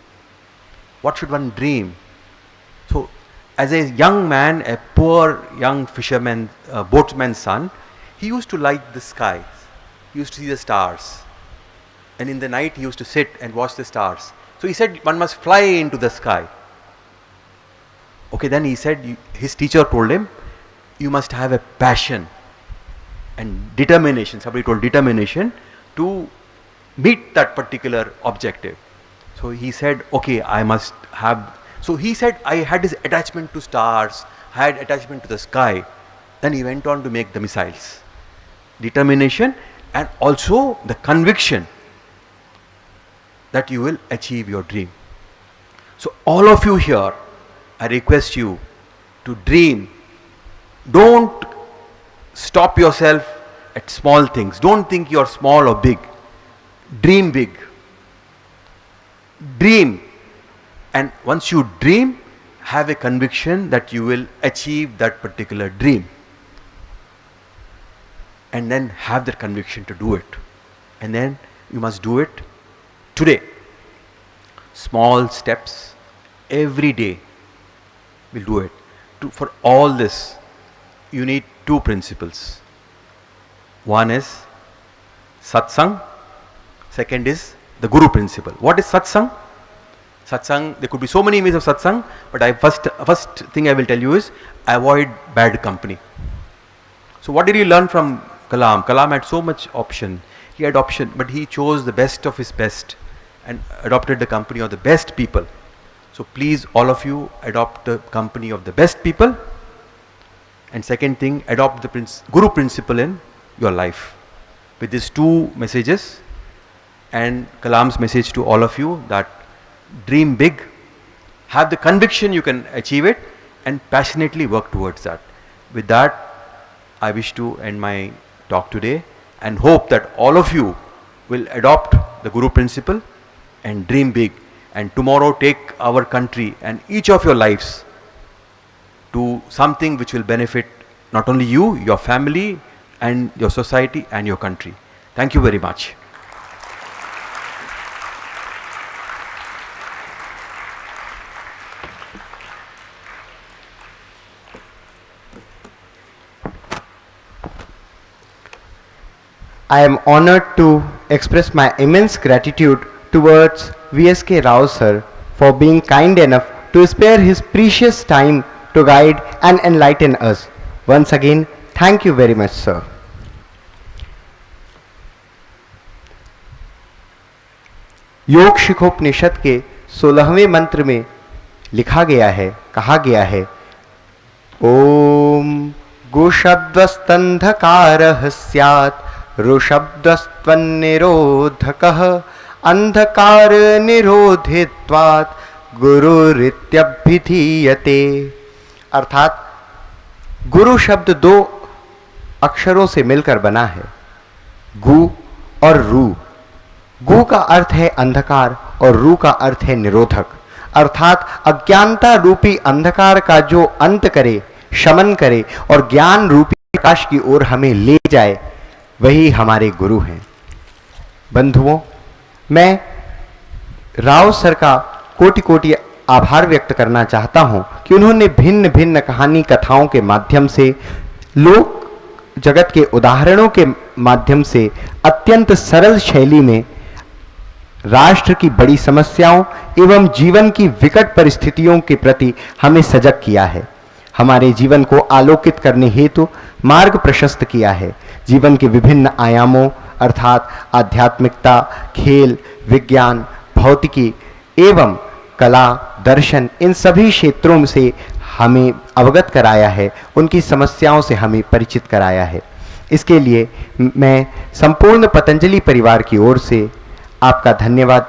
What should one dream? So as a young man, a poor young fisherman, boatman's son, he used to light the skies. He used to see the stars. And in the night he used to sit and watch the stars. So he said, one must fly into the sky. Okay, then he said, his teacher told him, you must have a passion and determination. Somebody told determination to meet that particular objective. So he said, okay, I must have. So he said, I had this attachment to stars, I had attachment to the sky. Then he went on to make the missiles. Determination and also the conviction that you will achieve your dream. So all of you here, I request you to dream. Don't stop yourself at small things. Don't think you're small or big. Dream big. Dream. And once you dream, have a conviction that you will achieve that particular dream. And then have that conviction to do it. And then you must do it today. Small steps every day will do it. For all this, you need 2 principles. One is satsang, second is the guru principle. What is satsang? Satsang, there could be so many ways of satsang, but first thing I will tell you is avoid bad company. So what did you learn from Kalam? Kalam had so much option. He had option, but he chose the best of his best and adopted the company of the best people. So please, all of you, adopt the company of the best people And second thing, adopt the Guru principle in your life. With these two messages and Kalam's message to all of you, that dream big, have the conviction you can achieve it, and passionately work towards that. With that, I wish to end my talk today and hope that all of you will adopt the Guru principle and dream big, and tomorrow take our country and each of your lives to something which will benefit not only you, your family, and your society and your country. Thank you very much. I am honored to express my immense gratitude towards VSK Rao sir for being kind enough to spare his precious time to guide and enlighten us. Once again, thank you very much, sir. योग शिखोपनिषद के 16वें मंत्र में लिखा गया है, कहा गया है, ओम गुशब्दस्तंधकारः स्यात् ऋषब्दस्त्वन्निरोधकः अंधकार निरोधित्वात् गुरुरित्यभिधीयते। अर्थात गुरु शब्द दो अक्षरों से मिलकर बना है, गु और रू। गु का अर्थ है अंधकार और रू का अर्थ है निरोधक। अर्थात अज्ञानता रूपी अंधकार का जो अंत करे, शमन करे और ज्ञान रूपी प्रकाश की ओर हमें ले जाए, वही हमारे गुरु हैं। बंधुओं, मैं राव सर का कोटि कोटि आभार व्यक्त करना चाहता हूं कि उन्होंने भिन्न भिन्न कहानी कथाओं के माध्यम से, लोक जगत के उदाहरणों के माध्यम से अत्यंत सरल शैली में राष्ट्र की बड़ी समस्याओं एवं जीवन की विकट परिस्थितियों के प्रति हमें सजग किया है। हमारे जीवन को आलोकित करने हेतु मार्ग प्रशस्त किया है। जीवन के विभिन्न आयामों अर्थात आध्यात्मिकता, खेल, विज्ञान, भौतिकी एवं कला, दर्शन, इन सभी क्षेत्रों से हमें अवगत कराया है, उनकी समस्याओं से हमें परिचित कराया है। इसके लिए मैं संपूर्ण पतंजलि परिवार की ओर से आपका धन्यवाद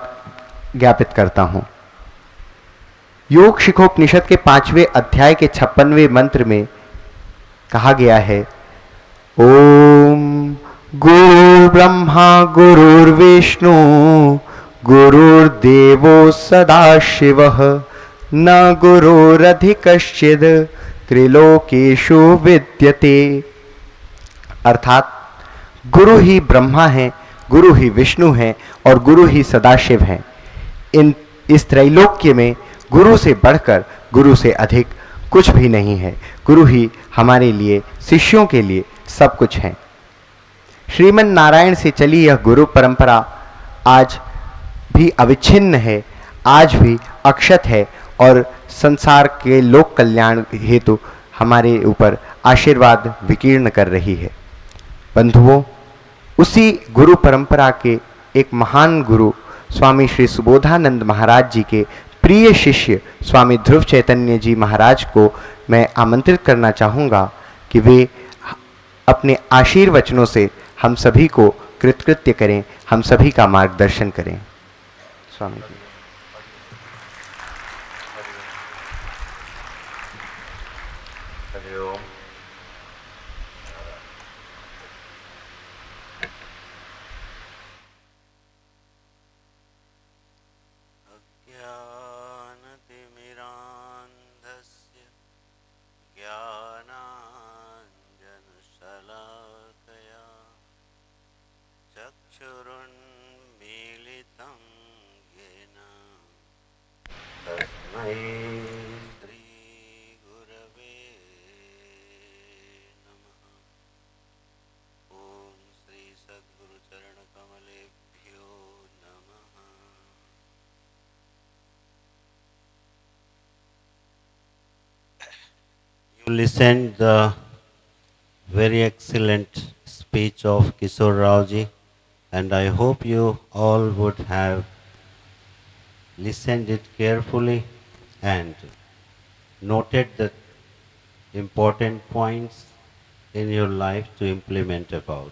ज्ञापित करता हूं। योग शिखोपनिषद के 5वें अध्याय के 56वें मंत्र में कहा गया है, ओम गुरुर्ब्रह्मा गुरुर्विष्णु गुरुर्देवो सदाशिवः न गुरुरधिकश्चिद् त्रिलोकेषु विद्यते। अर्थात गुरु ही ब्रह्मा है, गुरु ही विष्णु है और गुरु ही सदाशिव है। इस त्रैलोक्य में गुरु से बढ़कर, गुरु से अधिक कुछ भी नहीं है। गुरु ही हमारे लिए, शिष्यों के लिए सब कुछ है। श्रीमन नारायण से चली यह गुरु परंपरा आज भी अविच्छिन्न है, आज भी अक्षत है और संसार के लोक कल्याण हेतु हमारे ऊपर आशीर्वाद विकीर्ण कर रही है। बंधुओं, उसी गुरु परंपरा के एक महान गुरु स्वामी श्री सुबोधानंद महाराज जी के प्रिय शिष्य स्वामी ध्रुव चैतन्य जी महाराज को मैं आमंत्रित करना चाहूँगा कि वे अपने आशीर्वचनों से हम सभी को कृतकृत्य करें, हम सभी का मार्गदर्शन करें। स्वामी जी। ज्ञानतिमिरान्धस्य ज्ञानाञ्जनशलाकया चक्षुरुन्मीलितं येन तस्मै श्रीगुरवे नमः। ॐ श्री सद्गुरुचरणकमलेभ्यो नमः। You listened the very excellent speech of Kishore Rao ji, and I hope you all would have listened it carefully and noted the important points in your life to implement about.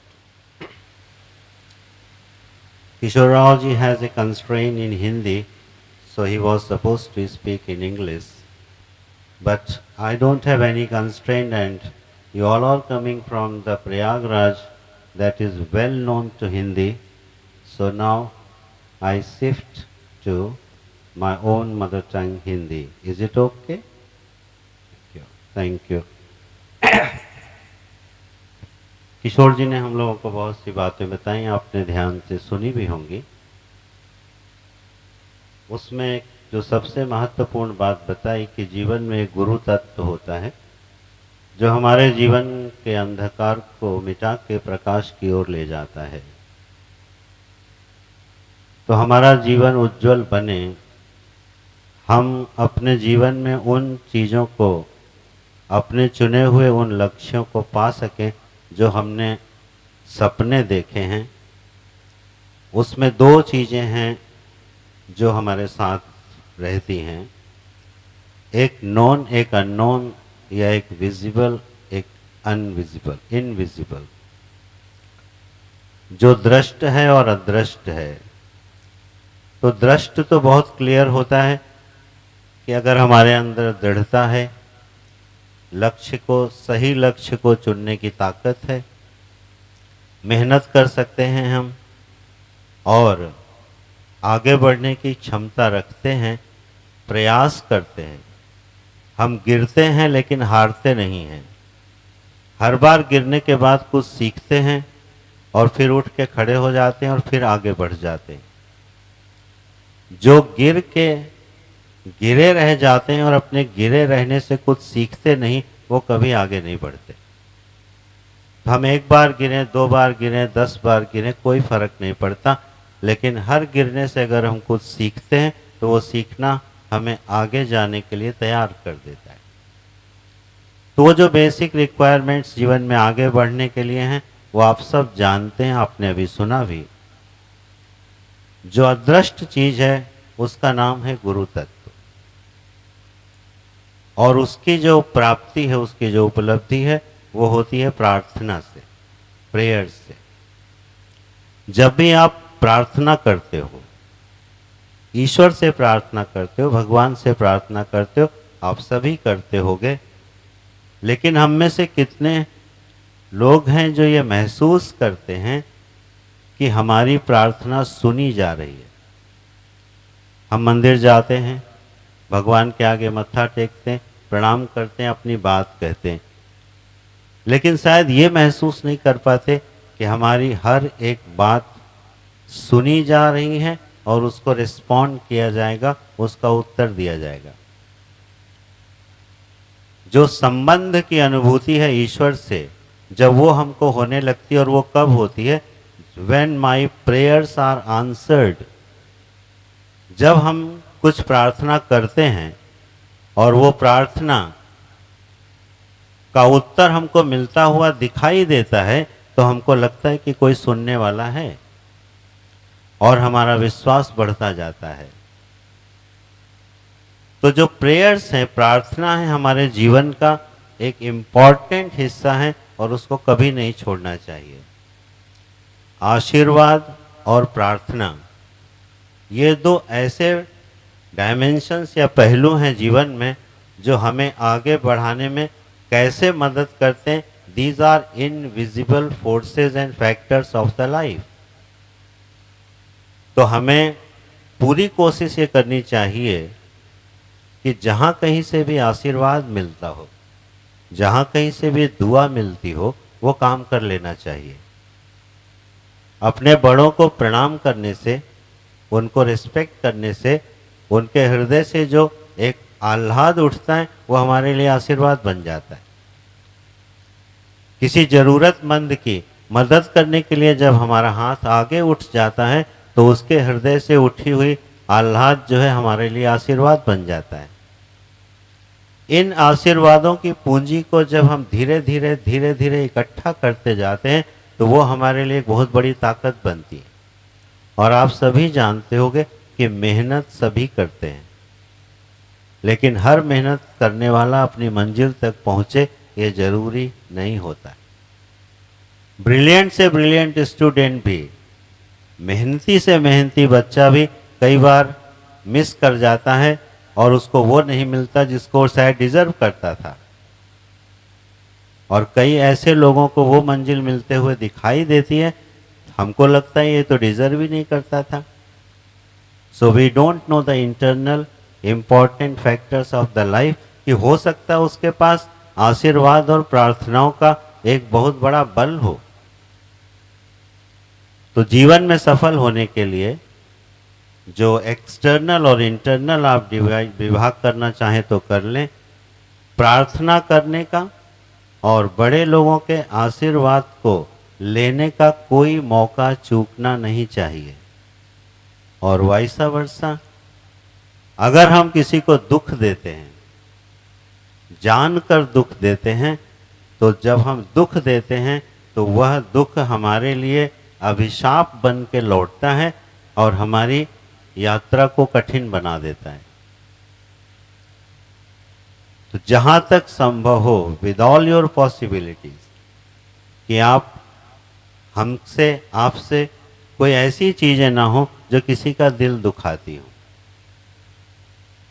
Kishore Rao ji has a constraint in Hindi, so he was supposed to speak in English. But I don't have any constraint, and you all are coming from the Prayagraj that is well known to Hindi. So now I shift to my own mother tongue Hindi. Is it okay? Thank you. किशोर जी ने हम लोगों को बहुत सी बातें बताई, आपने ध्यान से सुनी भी होंगी। उसमें जो सबसे महत्वपूर्ण बात बताई कि जीवन में एक गुरु तत्व होता है जो हमारे जीवन के अंधकार को मिटा के प्रकाश की ओर ले जाता है। तो हमारा जीवन उज्जवल बने, हम अपने जीवन में उन चीज़ों को, अपने चुने हुए उन लक्ष्यों को पा सकें जो हमने सपने देखे हैं। उसमें दो चीज़ें हैं जो हमारे साथ रहती हैं, एक नॉन एक अननोन, या एक विजिबल एक अनविजिबल इनविजिबल। जो दृष्ट है और अदृष्ट है। तो दृष्ट तो बहुत क्लियर होता है कि अगर हमारे अंदर दृढ़ता है, लक्ष्य को, सही लक्ष्य को चुनने की ताकत है, मेहनत कर सकते हैं हम और आगे बढ़ने की क्षमता रखते हैं, प्रयास करते हैं। हम गिरते हैं लेकिन हारते नहीं हैं। हर बार गिरने के बाद कुछ सीखते हैं और फिर उठ के खड़े हो जाते हैं और फिर आगे बढ़ जाते हैं। जो गिर के गिरे रह जाते हैं और अपने गिरे रहने से कुछ सीखते नहीं, वो कभी आगे नहीं बढ़ते। हम एक बार गिरे, 2 बार गिरे, 10 बार गिरे, कोई फर्क नहीं पड़ता, लेकिन हर गिरने से अगर हम कुछ सीखते हैं तो वो सीखना हमें आगे जाने के लिए तैयार कर देता है। तो वो जो बेसिक रिक्वायरमेंट्स जीवन में आगे बढ़ने के लिए हैं वो आप सब जानते हैं, आपने अभी सुना भी। जो अदृष्ट चीज है उसका नाम है गुरु तत्व, और उसकी जो प्राप्ति है, उसकी जो उपलब्धि है वो होती है प्रार्थना से, प्रेयर से। जब भी आप प्रार्थना करते हो, ईश्वर से प्रार्थना करते हो, भगवान से प्रार्थना करते हो, आप सभी करते होगे, लेकिन हम में से कितने लोग हैं जो ये महसूस करते हैं कि हमारी प्रार्थना सुनी जा रही है। हम मंदिर जाते हैं, भगवान के आगे मत्था टेकते हैं, प्रणाम करते हैं, अपनी बात कहते हैं, लेकिन शायद ये महसूस नहीं कर पाते कि हमारी हर एक बात सुनी जा रही है और उसको रिस्पॉन्ड किया जाएगा, उसका उत्तर दिया जाएगा। जो संबंध की अनुभूति है ईश्वर से, जब वो हमको होने लगती है, और वो कब होती है? When my prayers are answered। जब हम कुछ प्रार्थना करते हैं और वो प्रार्थना का उत्तर हमको मिलता हुआ दिखाई देता है, तो हमको लगता है कि कोई सुनने वाला है और हमारा विश्वास बढ़ता जाता है। तो जो प्रेयर्स हैं, प्रार्थना है, हमारे जीवन का एक इम्पॉर्टेंट हिस्सा है और उसको कभी नहीं छोड़ना चाहिए। आशीर्वाद और प्रार्थना, ये दो ऐसे डायमेंशंस या पहलू हैं जीवन में जो हमें आगे बढ़ाने में कैसे मदद करते हैं। These are invisible forces and factors of the life. तो हमें पूरी कोशिश ये करनी चाहिए कि जहाँ कहीं से भी आशीर्वाद मिलता हो, जहाँ कहीं से भी दुआ मिलती हो, वो काम कर लेना चाहिए। अपने बड़ों को प्रणाम करने से, उनको रिस्पेक्ट करने से, उनके हृदय से जो एक आह्लाद उठता है वो हमारे लिए आशीर्वाद बन जाता है। किसी ज़रूरतमंद की मदद करने के लिए जब हमारा हाथ आगे उठ जाता है तो उसके हृदय से उठी हुई आह्लाद जो है हमारे लिए आशीर्वाद बन जाता है। इन आशीर्वादों की पूंजी को जब हम धीरे धीरे इकट्ठा करते जाते हैं तो वो हमारे लिए एक बहुत बड़ी ताकत बनती है। और आप सभी जानते होंगे कि मेहनत सभी करते हैं, लेकिन हर मेहनत करने वाला अपनी मंजिल तक पहुंचे ये जरूरी नहीं होता। ब्रिलियंट से ब्रिलियंट स्टूडेंट भी, मेहनती से मेहनती बच्चा भी कई बार मिस कर जाता है और उसको वो नहीं मिलता जिसको शायद डिजर्व करता था। और कई ऐसे लोगों को वो मंजिल मिलते हुए दिखाई देती है, हमको लगता है ये तो डिजर्व ही नहीं करता था। So we don't know the internal important factors of the life, कि हो सकता है उसके पास आशीर्वाद और प्रार्थनाओं का एक बहुत बड़ा बल हो। तो जीवन में सफल होने के लिए जो एक्सटर्नल और इंटरनल आप विभाग करना चाहें तो कर लें। प्रार्थना करने का और बड़े लोगों के आशीर्वाद को लेने का कोई मौका चूकना नहीं चाहिए। और वाइसा वर्सा, अगर हम किसी को दुख देते हैं, जानकर दुख देते हैं, तो जब हम दुख देते हैं तो वह दुख हमारे लिए अभिशाप बन के लौटता है और हमारी यात्रा को कठिन बना देता है। तो जहां तक संभव हो, विद ऑल योर पॉसिबिलिटीज, कि आप हमसे आपसे कोई ऐसी चीजें ना हो जो किसी का दिल दुखाती हो।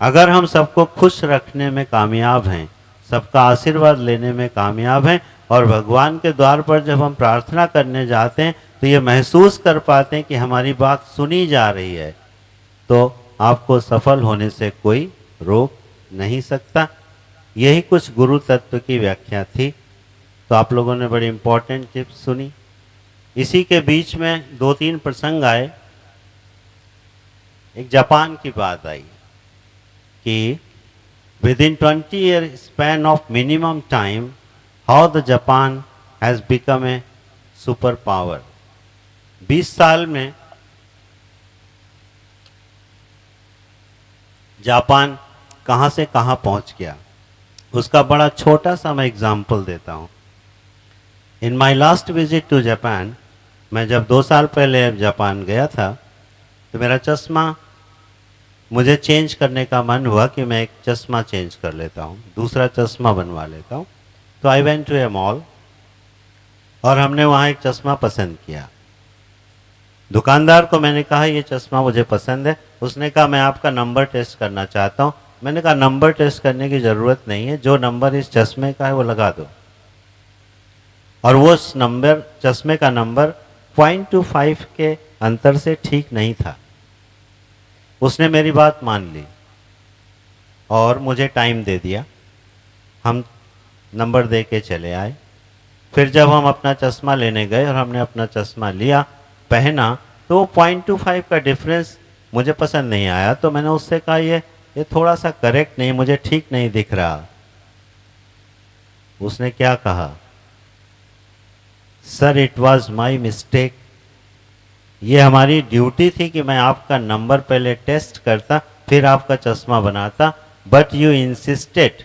अगर हम सबको खुश रखने में कामयाब हैं, सबका आशीर्वाद लेने में कामयाब हैं, और भगवान के द्वार पर जब हम प्रार्थना करने जाते हैं तो ये महसूस कर पाते हैं कि हमारी बात सुनी जा रही है, तो आपको सफल होने से कोई रोक नहीं सकता। यही कुछ गुरु तत्व की व्याख्या थी। तो आप लोगों ने बड़ी इंपॉर्टेंट टिप्स सुनी। इसी के बीच में 2-3 प्रसंग आए। एक जापान की बात आई कि within 20 year span of minimum time, how the Japan has become a super power। 20 साल में जापान कहाँ से कहाँ पहुँच गया, उसका बड़ा छोटा सा मैं एग्जाम्पल देता हूँ। In my last visit to Japan, मैं जब 2 साल पहले जापान गया था तो मेरा चश्मा, मुझे चेंज करने का मन हुआ कि मैं एक चश्मा चेंज कर लेता हूँ, दूसरा चश्मा बनवा लेता हूँ। तो I went to a mall और हमने वहाँ एक चश्मा पसंद किया। दुकानदार को मैंने कहा ये चश्मा मुझे पसंद है। उसने कहा मैं आपका नंबर टेस्ट करना चाहता हूँ। मैंने कहा नंबर टेस्ट करने की ज़रूरत नहीं है, जो नंबर इस चश्मे का है वो लगा दो। और वो नंबर, चश्मे का नंबर 0.25 के अंतर से ठीक नहीं था। उसने मेरी बात मान ली और मुझे टाइम दे दिया। हम नंबर दे के चले आए। फिर जब हम अपना चश्मा लेने गए और हमने अपना चश्मा लिया, पहना, तो 0.25 का डिफरेंस मुझे पसंद नहीं आया। तो मैंने उससे कहा ये थोड़ा सा करेक्ट नहीं, मुझे ठीक नहीं दिख रहा। उसने क्या कहा, sir it was my mistake. ये हमारी ड्यूटी थी कि मैं आपका नंबर पहले टेस्ट करता फिर आपका चश्मा बनाता, बट यू इंसिस्टेड।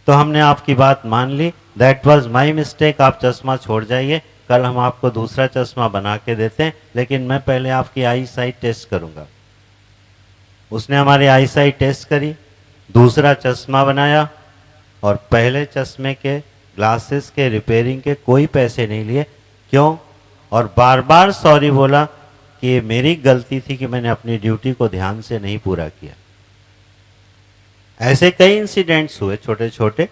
तो हमने आपकी बात मान ली, दैट वॉज माई मिस्टेक। आप चश्मा छोड़ जाइए, कल हम आपको दूसरा चश्मा बना के देते हैं, लेकिन मैं पहले आपकी आई साइट टेस्ट करूंगा। उसने हमारी आई साइट टेस्ट करी, दूसरा चश्मा बनाया और पहले चश्मे के ग्लासेस के रिपेयरिंग के कोई पैसे नहीं लिए। क्यों? और बार बार सॉरी बोला कि ये मेरी गलती थी कि मैंने अपनी ड्यूटी को ध्यान से नहीं पूरा किया। ऐसे कई इंसिडेंट्स हुए छोटे छोटे।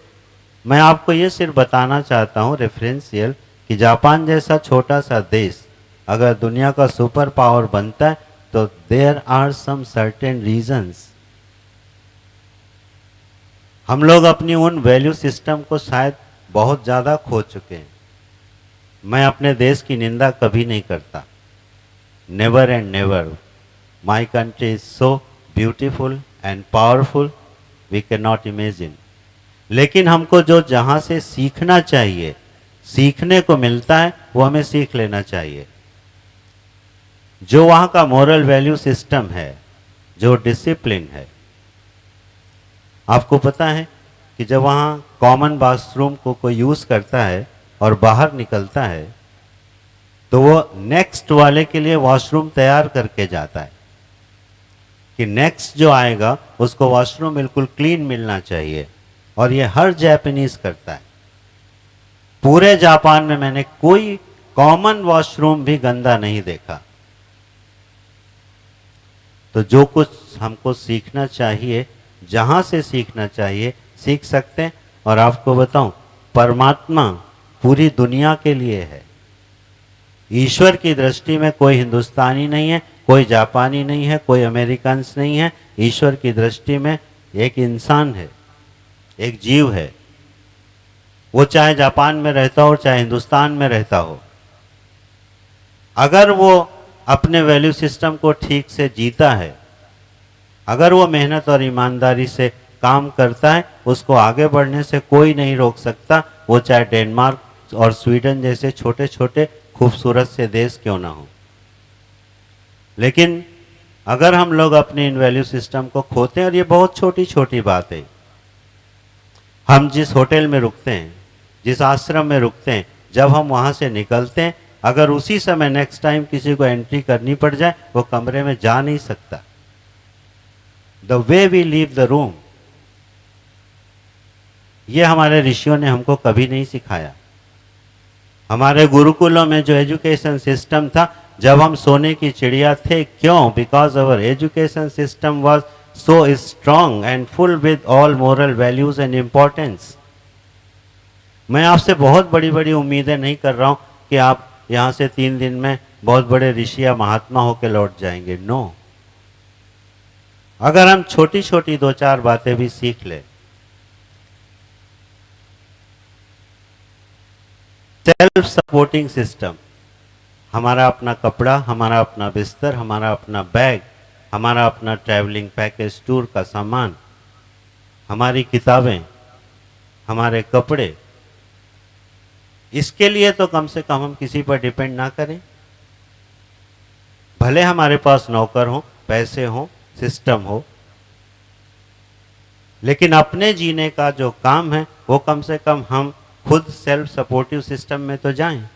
मैं आपको ये सिर्फ बताना चाहता हूँ रेफरेंशियल, कि जापान जैसा छोटा सा देश अगर दुनिया का सुपर पावर बनता है तो there are some certain reasons. हम लोग अपनी उन वैल्यू सिस्टम को शायद बहुत ज़्यादा खो चुके हैं। मैं अपने देश की निंदा कभी नहीं करता, never and never. My country is so beautiful and powerful we can not imagine. लेकिन हमको जो जहाँ से सीखना चाहिए, सीखने को मिलता है, वो हमें सीख लेना चाहिए। जो वहाँ का मोरल वैल्यू सिस्टम है, जो डिसिप्लिन है। आपको पता है कि जब वहाँ कॉमन बाथरूम को कोई यूज़ करता है और बाहर निकलता है तो वो नेक्स्ट वाले के लिए वॉशरूम तैयार करके जाता है। कि नेक्स्ट जो आएगा उसको वॉशरूम बिल्कुल क्लीन मिलना चाहिए, और ये हर जापानीज करता है। पूरे जापान में मैंने कोई कॉमन वॉशरूम भी गंदा नहीं देखा। तो जो कुछ हमको सीखना चाहिए, जहां से सीखना चाहिए सीख सकते हैं। और आपको बताऊं, परमात्मा पूरी दुनिया के लिए है। ईश्वर की दृष्टि में कोई हिंदुस्तानी नहीं है, कोई जापानी नहीं है, कोई अमेरिकन नहीं है। ईश्वर की दृष्टि में एक इंसान है, एक जीव है। वो चाहे जापान में रहता हो चाहे हिंदुस्तान में रहता हो, अगर वो अपने वैल्यू सिस्टम को ठीक से जीता है, अगर वो मेहनत और ईमानदारी से काम करता है, उसको आगे बढ़ने से कोई नहीं रोक सकता। वो चाहे डेनमार्क और स्वीडन जैसे छोटे छोटे खूबसूरत से देश क्यों ना हो। लेकिन अगर हम लोग अपने इन वैल्यू सिस्टम को खोते हैं, और ये बहुत छोटी छोटी बात है, हम जिस होटल में रुकते हैं, जिस आश्रम में रुकते हैं, जब हम वहां से निकलते हैं, अगर उसी समय नेक्स्ट टाइम किसी को एंट्री करनी पड़ जाए, वो कमरे में जा नहीं सकता। The way we leave the room, ये हमारे ऋषियों ने हमको कभी नहीं सिखाया। हमारे गुरुकुलों में जो एजुकेशन सिस्टम था, जब हम सोने की चिड़िया थे, क्यों? Because our education system was so strong and full with all moral values and importance. मैं आपसे बहुत बड़ी बड़ी उम्मीदें नहीं कर रहा हूं कि आप यहां से 3 दिन में बहुत बड़े ऋषि या महात्मा होकर लौट जाएंगे। नो, अगर हम छोटी छोटी 2-4 बातें भी सीख ले, सेल्फ सपोर्टिंग सिस्टम, हमारा अपना कपड़ा, हमारा अपना बिस्तर, हमारा अपना बैग, हमारा अपना ट्रैवलिंग पैकेज टूर का सामान, हमारी किताबें, हमारे कपड़े, इसके लिए तो कम से कम हम किसी पर डिपेंड ना करें। भले हमारे पास नौकर हो, पैसे हो, सिस्टम हो, लेकिन अपने जीने का जो काम है वो कम से कम हम खुद सेल्फ सपोर्टिव सिस्टम में तो जाएं।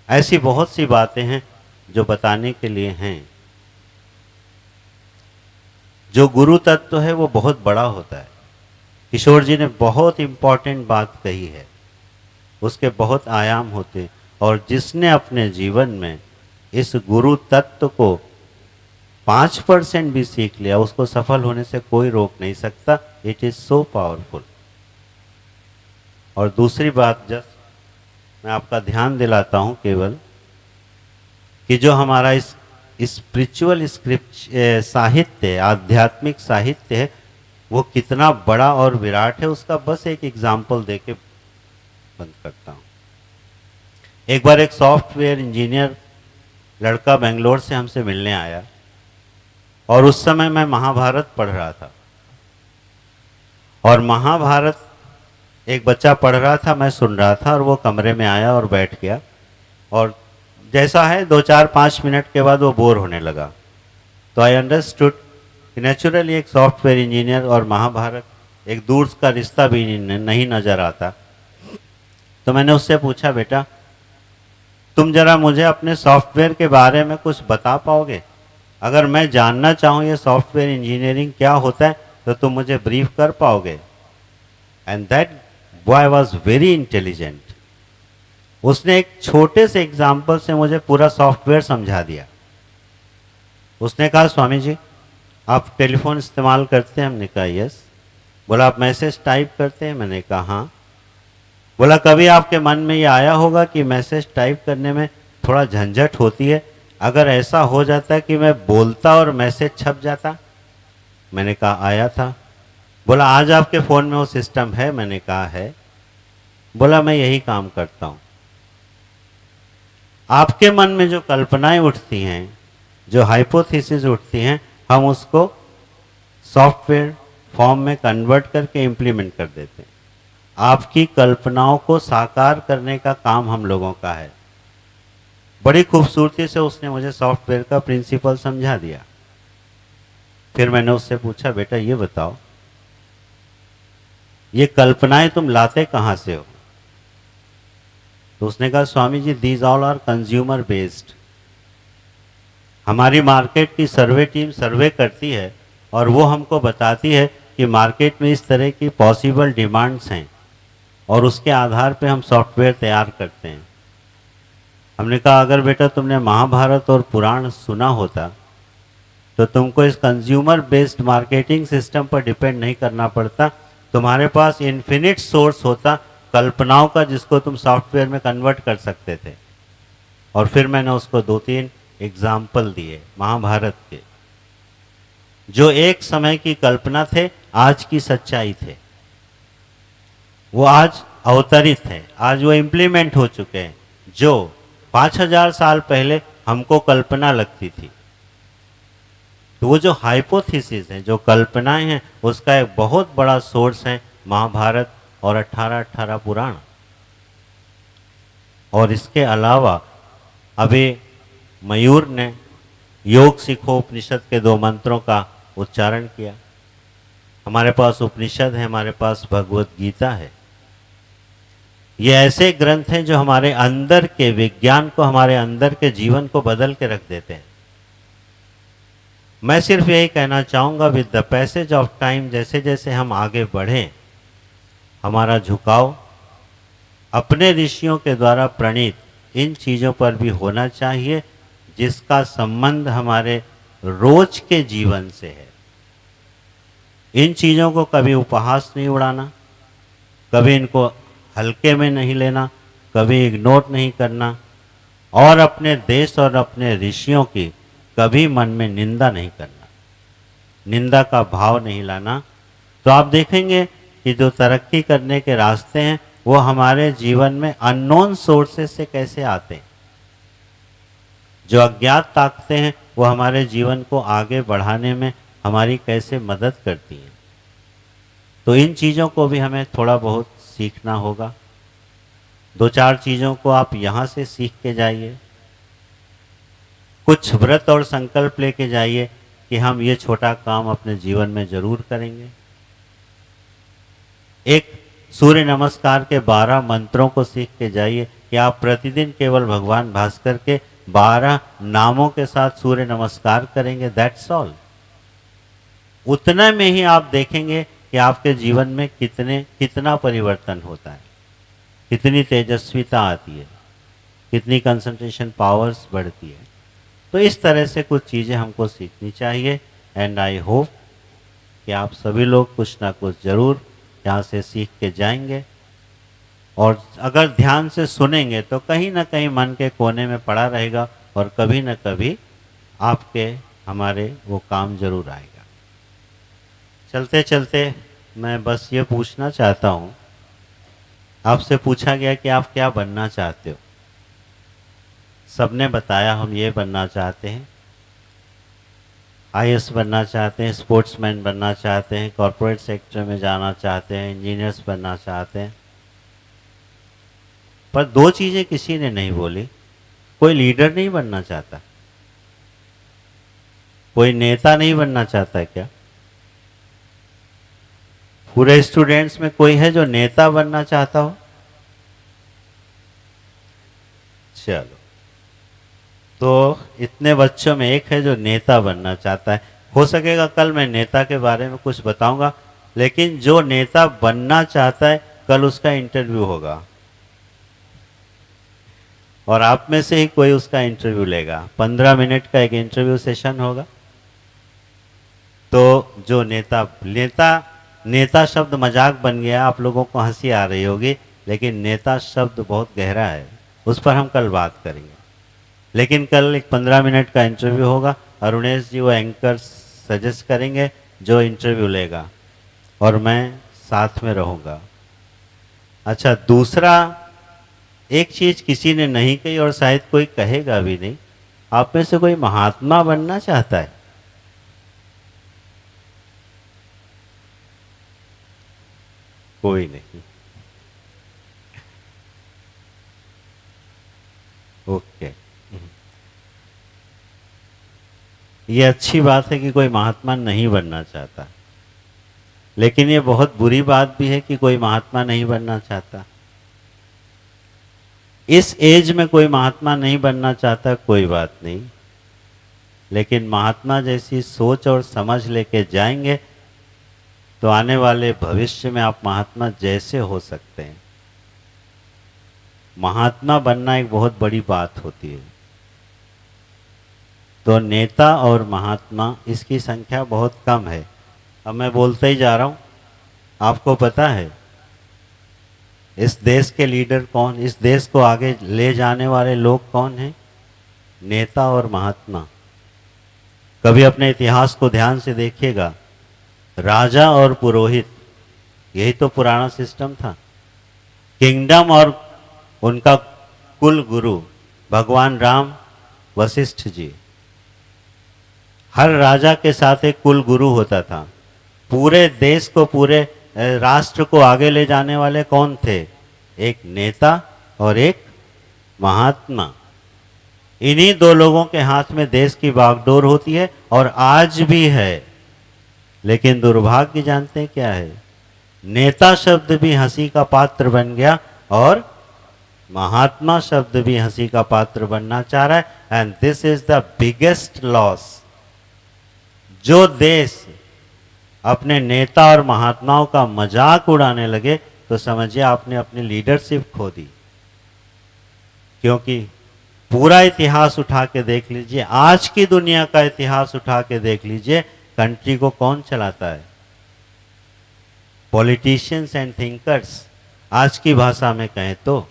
ऐसी बहुत सी बातें हैं जो बताने के लिए हैं। जो गुरु तत्व है वो बहुत बड़ा होता है। किशोर जी ने बहुत इंपॉर्टेंट बात कही है, उसके बहुत आयाम होते, और जिसने अपने जीवन में इस गुरु तत्व को 5% भी सीख लिया, उसको सफल होने से कोई रोक नहीं सकता। It is so powerful. और दूसरी बात, जस्ट मैं आपका ध्यान दिलाता हूं केवल, कि जो हमारा इस स्पिरिचुअल स्क्रिप्ट साहित्य, आध्यात्मिक साहित्य है, वो कितना बड़ा और विराट है, उसका बस एक एग्जाम्पल देके बंद करता हूं। एक बार एक सॉफ्टवेयर इंजीनियर लड़का बेंगलोर से हमसे मिलने आया, और उस समय मैं महाभारत पढ़ रहा था, और महाभारत एक बच्चा पढ़ रहा था, मैं सुन रहा था, और वो कमरे में आया और बैठ गया, और जैसा है 2-4-5 मिनट के बाद वो बोर होने लगा। तो आई अंडरस्टूड कि नेचुरली एक सॉफ्टवेयर इंजीनियर और महाभारत एक दूर का रिश्ता भी नहीं नजर आता। तो मैंने उससे पूछा, बेटा तुम जरा मुझे अपने सॉफ्टवेयर के बारे में कुछ बता पाओगे? अगर मैं जानना चाहूँ ये सॉफ्टवेयर इंजीनियरिंग क्या होता है, तो तुम मुझे ब्रीफ कर पाओगे? And that boy was very intelligent. उसने एक छोटे से एग्जाम्पल से मुझे पूरा सॉफ्टवेयर समझा दिया। उसने कहा, स्वामी जी आप टेलीफोन इस्तेमाल करते हैं? हमने कहा यस। बोला आप मैसेज टाइप करते हैं? मैंने कहा हाँ। बोला कभी आपके मन में ये आया होगा कि मैसेज टाइप करने में थोड़ा झंझट होती है, अगर ऐसा हो जाता कि मैं बोलता और मैसेज छप जाता? मैंने कहा आया था। बोला आज आपके फ़ोन में वो सिस्टम है? मैंने कहा है। बोला मैं यही काम करता हूँ। आपके मन में जो कल्पनाएं उठती हैं, जो हाइपोथेसिस उठती हैं, हम उसको सॉफ्टवेयर फॉर्म में कन्वर्ट करके इम्प्लीमेंट कर देते हैं। आपकी कल्पनाओं को साकार करने का काम हम लोगों का है। बड़ी खूबसूरती से उसने मुझे सॉफ्टवेयर का प्रिंसिपल समझा दिया। फिर मैंने उससे पूछा, बेटा ये बताओ ये कल्पनाएं तुम लाते कहाँ से हो? तो उसने कहा, Swami ji these all are consumer based. हमारी मार्केट की सर्वे टीम सर्वे करती है और वो हमको बताती है कि मार्केट में इस तरह की पॉसिबल डिमांड्स हैं और उसके आधार पे हम सॉफ्टवेयर तैयार करते हैं। हमने कहा अगर बेटा तुमने महाभारत और पुराण सुना होता तो तुमको इस कंज्यूमर बेस्ड मार्केटिंग सिस्टम पर डिपेंड नहीं करना पड़ता, तुम्हारे पास इन्फिनिट सोर्स होता कल्पनाओं का जिसको तुम सॉफ्टवेयर में कन्वर्ट कर सकते थे। और फिर मैंने उसको 2-3 एग्जाम्पल दिए महाभारत के, जो एक समय की कल्पना थे, आज की सच्चाई थे, वो आज अवतरित है, आज वो इम्प्लीमेंट हो चुके हैं। जो 5000 साल पहले हमको कल्पना लगती थी, तो वो जो हाइपोथेसिस है, जो कल्पनाएं हैं, उसका एक बहुत बड़ा सोर्स है महाभारत और 18-18 पुराण। और इसके अलावा अभी मयूर ने योग सीखो उपनिषद के 2 मंत्रों का उच्चारण किया। हमारे पास उपनिषद है, हमारे पास भगवत गीता है। ये ऐसे ग्रंथ हैं जो हमारे अंदर के विज्ञान को, हमारे अंदर के जीवन को बदल के रख देते हैं। मैं सिर्फ यही कहना चाहूँगा, with the passage of time, जैसे जैसे हम आगे बढ़ें, हमारा झुकाव अपने ऋषियों के द्वारा प्रणीत इन चीज़ों पर भी होना चाहिए जिसका संबंध हमारे रोज के जीवन से है। इन चीज़ों को कभी उपहास नहीं उड़ाना, कभी इनको हल्के में नहीं लेना, कभी इग्नोर नहीं करना, और अपने देश और अपने ऋषियों की कभी मन में निंदा नहीं करना, निंदा का भाव नहीं लाना। तो आप देखेंगे कि जो तरक्की करने के रास्ते हैं वो हमारे जीवन में अननोन सोर्सेस से कैसे आते हैं। जो अज्ञात ताकतें हैं वो हमारे जीवन को आगे बढ़ाने में हमारी कैसे मदद करती हैं। तो इन चीज़ों को भी हमें थोड़ा बहुत सीखना होगा। 2-4 चीज़ों को आप यहाँ से सीख के जाइए। कुछ व्रत और संकल्प लेके जाइए कि हम ये छोटा काम अपने जीवन में जरूर करेंगे। एक सूर्य नमस्कार के 12 मंत्रों को सीख के जाइए कि आप प्रतिदिन केवल भगवान भास्कर के 12 नामों के साथ सूर्य नमस्कार करेंगे। That's all. उतना में ही आप देखेंगे कि आपके जीवन में कितना परिवर्तन होता है, कितनी तेजस्विता आती है, कितनी कंसंट्रेशन पावर्स बढ़ती है। तो इस तरह से कुछ चीज़ें हमको सीखनी चाहिए। एंड आई होप कि आप सभी लोग कुछ ना कुछ ज़रूर यहाँ से सीख के जाएंगे, और अगर ध्यान से सुनेंगे तो कहीं ना कहीं मन के कोने में पड़ा रहेगा और कभी ना कभी आपके हमारे वो काम जरूर आएगा। चलते चलते मैं बस ये पूछना चाहता हूँ, आपसे पूछा गया कि आप क्या बनना चाहते हो। सबने बताया हम ये बनना चाहते हैं, आईएएस बनना चाहते हैं, स्पोर्ट्समैन बनना चाहते हैं, कॉरपोरेट सेक्टर में जाना चाहते हैं, इंजीनियर्स बनना चाहते हैं। पर 2 चीज़ें किसी ने नहीं बोली। कोई लीडर नहीं बनना चाहता, कोई नेता नहीं बनना चाहता है क्या? पूरे स्टूडेंट्स में कोई है जो नेता बनना चाहता हो? चलो, तो इतने बच्चों में एक है जो नेता बनना चाहता है। हो सकेगा कल मैं नेता के बारे में कुछ बताऊंगा, लेकिन जो नेता बनना चाहता है कल उसका इंटरव्यू होगा और आप में से ही कोई उसका इंटरव्यू लेगा। 15 मिनट का एक इंटरव्यू सेशन होगा। तो जो नेता शब्द मजाक बन गया, आप लोगों को हंसी आ रही होगी, लेकिन नेता शब्द बहुत गहरा है, उस पर हम कल बात करेंगे। लेकिन कल एक 15 मिनट का इंटरव्यू होगा। अरुणेश जी वो एंकर सजेस्ट करेंगे जो इंटरव्यू लेगा, और मैं साथ में रहूँगा। अच्छा, दूसरा एक चीज़ किसी ने नहीं कही और शायद कोई कहेगा भी नहीं, आप में से कोई महात्मा बनना चाहता है? कोई नहीं। ओके, ये अच्छी बात है कि कोई महात्मा नहीं बनना चाहता, लेकिन ये बहुत बुरी बात भी है कि कोई महात्मा नहीं बनना चाहता। इस एज में कोई महात्मा नहीं बनना चाहता, कोई बात नहीं। लेकिन महात्मा जैसी सोच और समझ लेके जाएंगे तो आने वाले भविष्य में आप महात्मा जैसे हो सकते हैं। महात्मा बनना एक बहुत बड़ी बात होती है। तो नेता और महात्मा इसकी संख्या बहुत कम है। अब मैं बोलते ही जा रहा हूं, आपको पता है इस देश के लीडर कौन, इस देश को आगे ले जाने वाले लोग कौन हैं? नेता और महात्मा। कभी अपने इतिहास को ध्यान से देखिएगा, राजा और पुरोहित, यही तो पुराना सिस्टम था। किंगडम और उनका कुल गुरु भगवान राम, वशिष्ठ जी। हर राजा के साथ एक कुल गुरु होता था। पूरे देश को, पूरे राष्ट्र को आगे ले जाने वाले कौन थे? एक नेता और एक महात्मा। इन्हीं दो लोगों के हाथ में देश की बागडोर होती है और आज भी है। लेकिन दुर्भाग्य जानते हैं क्या है? नेता शब्द भी हंसी का पात्र बन गया और महात्मा शब्द भी हंसी का पात्र बनना चाह रहा है। And this is the biggest loss. जो देश अपने नेता और महात्माओं का मजाक उड़ाने लगे तो समझिए आपने अपनी लीडरशिप खो दी। क्योंकि पूरा इतिहास उठा के देख लीजिए, आज की दुनिया का इतिहास उठा के देख लीजिए, कंट्री को कौन चलाता है? Politicians and thinkers. आज की भाषा में कहें तो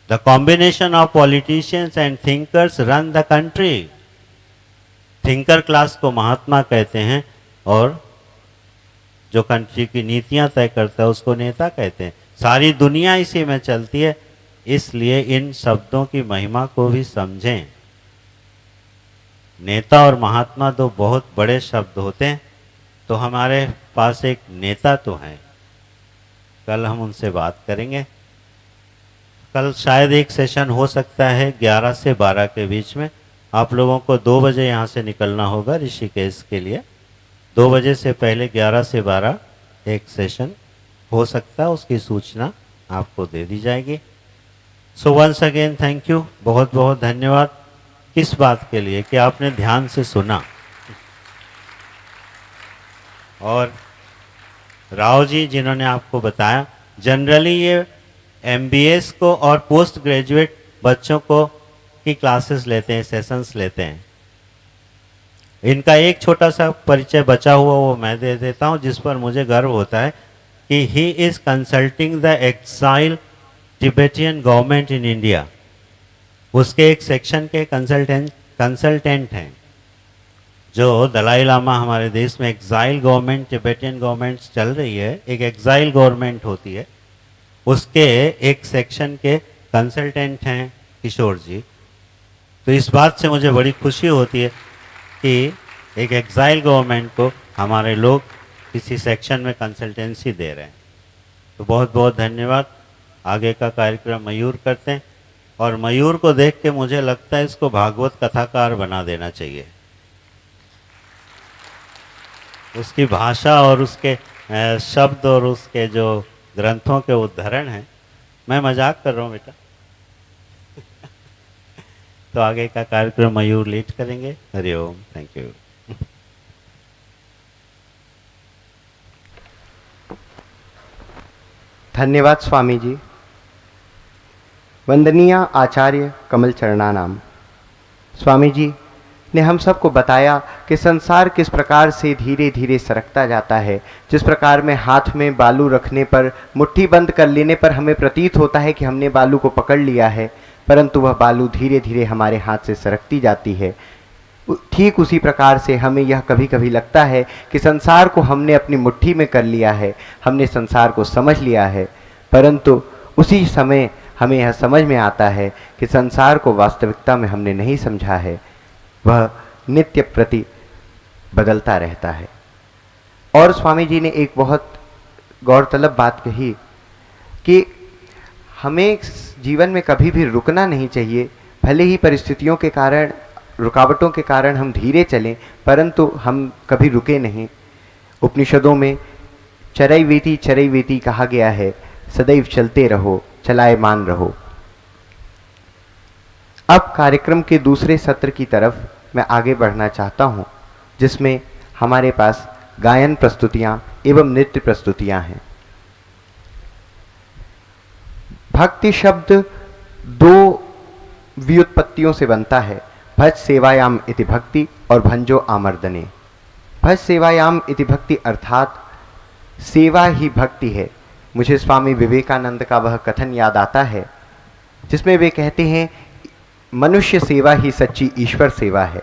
the combination of politicians and thinkers run the country. Thinker class को महात्मा कहते हैं और जो कंट्री की नीतियां तय करता है उसको नेता कहते हैं। सारी दुनिया इसी में चलती है, इसलिए इन शब्दों की महिमा को भी समझें। नेता और महात्मा दो बहुत बड़े शब्द होते हैं। तो हमारे पास एक नेता तो हैं, कल हम उनसे बात करेंगे। कल शायद एक सेशन हो सकता है 11 से 12 के बीच में। आप लोगों को 2 बजे यहाँ से निकलना होगा ऋषिकेश के लिए। 2 बजे से पहले 11 से 12 एक सेशन हो सकता है, उसकी सूचना आपको दे दी जाएगी। So once again thank you, बहुत बहुत धन्यवाद। किस बात के लिए? कि आपने ध्यान से सुना। और राव जी जिन्होंने आपको बताया, जनरली ये MBAs को और पोस्ट ग्रेजुएट बच्चों को की क्लासेस लेते हैं, सेशंस लेते हैं। इनका एक छोटा सा परिचय बचा हुआ वो मैं दे देता हूँ, जिस पर मुझे गर्व होता है कि he is consulting the exile Tibetan government in India. उसके एक सेक्शन के कंसल्टेंट हैं। जो दलाई लामा हमारे देश में एक्साइल गवर्नमेंट, टिबेटियन गवर्नमेंट चल रही है, एक एक्साइल गवर्नमेंट होती है, उसके एक सेक्शन के कंसल्टेंट हैं किशोर जी। तो इस बात से मुझे बड़ी खुशी होती है कि एक एक्साइल गवर्नमेंट को हमारे लोग किसी सेक्शन में कंसल्टेंसी दे रहे हैं। तो बहुत बहुत धन्यवाद। आगे का कार्यक्रम मयूर करते हैं और मयूर को देख के मुझे लगता है इसको भागवत कथाकार बना देना चाहिए। उसकी भाषा और उसके शब्द और उसके जो ग्रंथों के उद्धरण हैं, मैं मजाक कर रहा हूँ बेटा। तो आगे का कार्यक्रम मयूर लीड करेंगे। Hariom, thank you. धन्यवाद स्वामी जी। वंदनीय आचार्य कमल चरणानाम। स्वामी जी ने हम सबको बताया कि संसार किस प्रकार से धीरे धीरे सरकता जाता है। जिस प्रकार में हाथ में बालू रखने पर, मुट्ठी बंद कर लेने पर हमें प्रतीत होता है कि हमने बालू को पकड़ लिया है, परंतु वह बालू धीरे धीरे हमारे हाथ से सरकती जाती है। ठीक उसी प्रकार से हमें यह कभी कभी लगता है कि संसार को हमने अपनी मुट्ठी में कर लिया है, हमने संसार को समझ लिया है, परंतु उसी समय हमें यह समझ में आता है कि संसार को वास्तविकता में हमने नहीं समझा है। वह नित्य प्रति बदलता रहता है। और स्वामी जी ने एक बहुत गौरतलब बात कही कि हमें जीवन में कभी भी रुकना नहीं चाहिए। भले ही परिस्थितियों के कारण, रुकावटों के कारण हम धीरे चलें, परंतु हम कभी रुके नहीं। उपनिषदों में चरैवेति कहा गया है, सदैव चलते रहो, चलायमान रहो। अब कार्यक्रम के दूसरे सत्र की तरफ मैं आगे बढ़ना चाहता हूँ, जिसमें हमारे पास गायन प्रस्तुतियाँ एवं नृत्य प्रस्तुतियाँ हैं। भक्ति शब्द दो व्युत्पत्तियों से बनता है, भज सेवायाम इति भक्ति और भंजो आमर्दने। भज सेवायाम इति भक्ति अर्थात सेवा ही भक्ति है। मुझे स्वामी विवेकानंद का वह कथन याद आता है जिसमें वे कहते हैं, मनुष्य सेवा ही सच्ची ईश्वर सेवा है।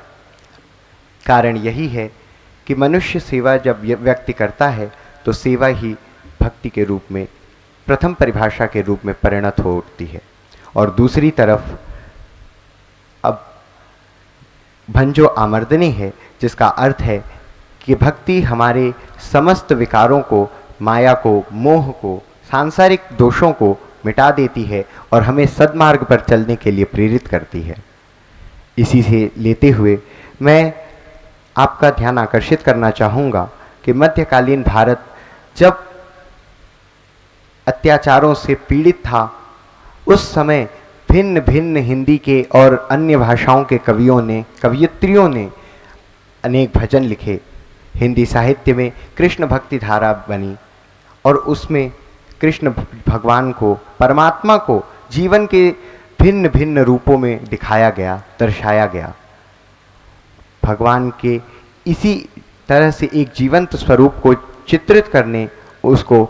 कारण यही है कि मनुष्य सेवा जब व्यक्ति करता है तो सेवा ही भक्ति के रूप में, प्रथम परिभाषा के रूप में परिणत हो उठती है। और दूसरी तरफ अब भंजो आमर्दनी है, जिसका अर्थ है कि भक्ति हमारे समस्त विकारों को, माया को, मोह को, सांसारिक दोषों को मिटा देती है और हमें सद्मार्ग पर चलने के लिए प्रेरित करती है। इसी से लेते हुए मैं आपका ध्यान आकर्षित करना चाहूँगा कि मध्यकालीन भारत जब अत्याचारों से पीड़ित था, उस समय भिन्न भिन्न हिंदी के और अन्य भाषाओं के कवियों ने, कवयित्रियों ने अनेक भजन लिखे। हिंदी साहित्य में कृष्ण भक्ति धारा बनी और उसमें कृष्ण भगवान को, परमात्मा को जीवन के भिन्न भिन्न रूपों में दिखाया गया, दर्शाया गया। भगवान के इसी तरह से एक जीवंत स्वरूप को चित्रित करने, उसको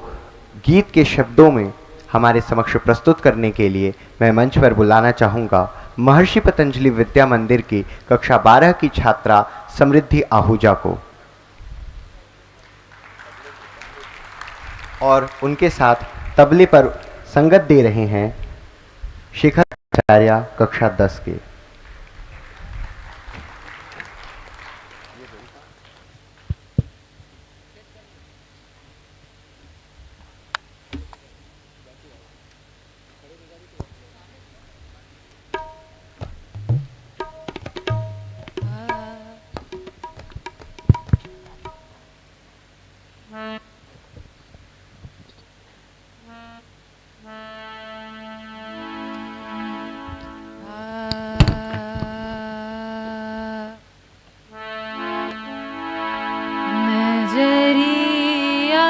गीत के शब्दों में हमारे समक्ष प्रस्तुत करने के लिए मैं मंच पर बुलाना चाहूँगा महर्षि पतंजलि विद्या मंदिर की कक्षा 12 की छात्रा समृद्धि आहूजा को, और उनके साथ तबले पर संगत दे रहे हैं शिखर आचार्य कक्षा 10 के। नजरिया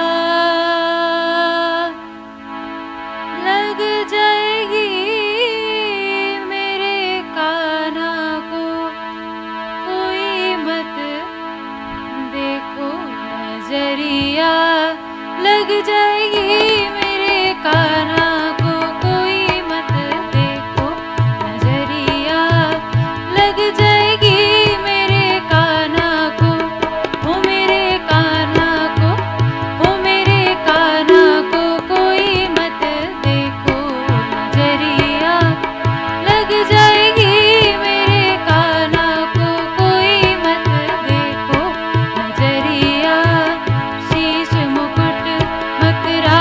लग जाएगी मेरे कान्हा को, कोई मत देखो। नजरिया लग जाएगी मेरे कान्हा को, कोई मत देखो। नजरिया लग जाएगी मेरे कान्हा को, ओ मेरे कान्हा को, ओ मेरे कान्हा को, कोई मत देखो। नजरिया लग जाएगी मेरे कान्हा को, कोई मत देखो। नजरिया शीश मुकुट मकरा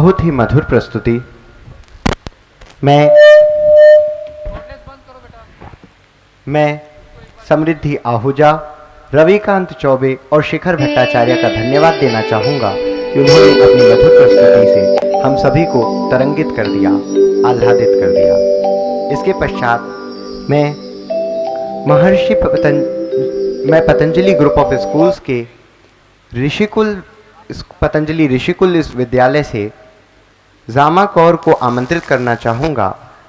बहुत ही मधुर प्रस्तुति। मैं समृद्धि आहूजा, रविकांत चौबे और शिखर भट्टाचार्य का धन्यवाद देना चाहूँगा कि उन्होंने अपनी मधुर प्रस्तुति से हम सभी को तरंगित कर दिया, आह्लादित कर दिया। इसके पश्चात मैं पतंजलि ग्रुप ऑफ स्कूल्स के पतंजलि ऋषिकुल इस विद्यालय से जामा कौर को आमंत्रित करना चाहूँगा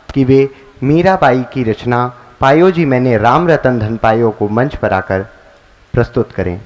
कि वे मीराबाई की रचना पायो जी मैंने राम रतन धन पायो को मंच पर आकर प्रस्तुत करें।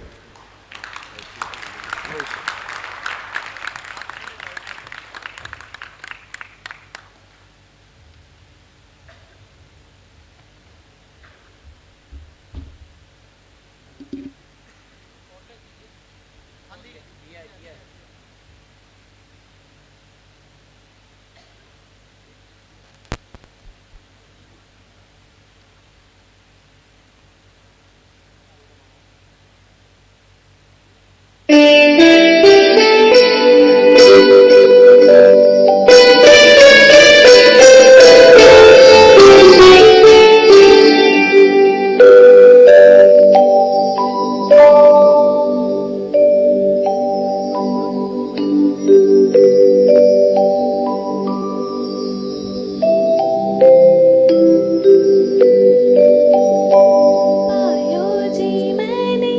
पायो जी मैंने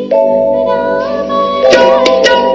राम रतन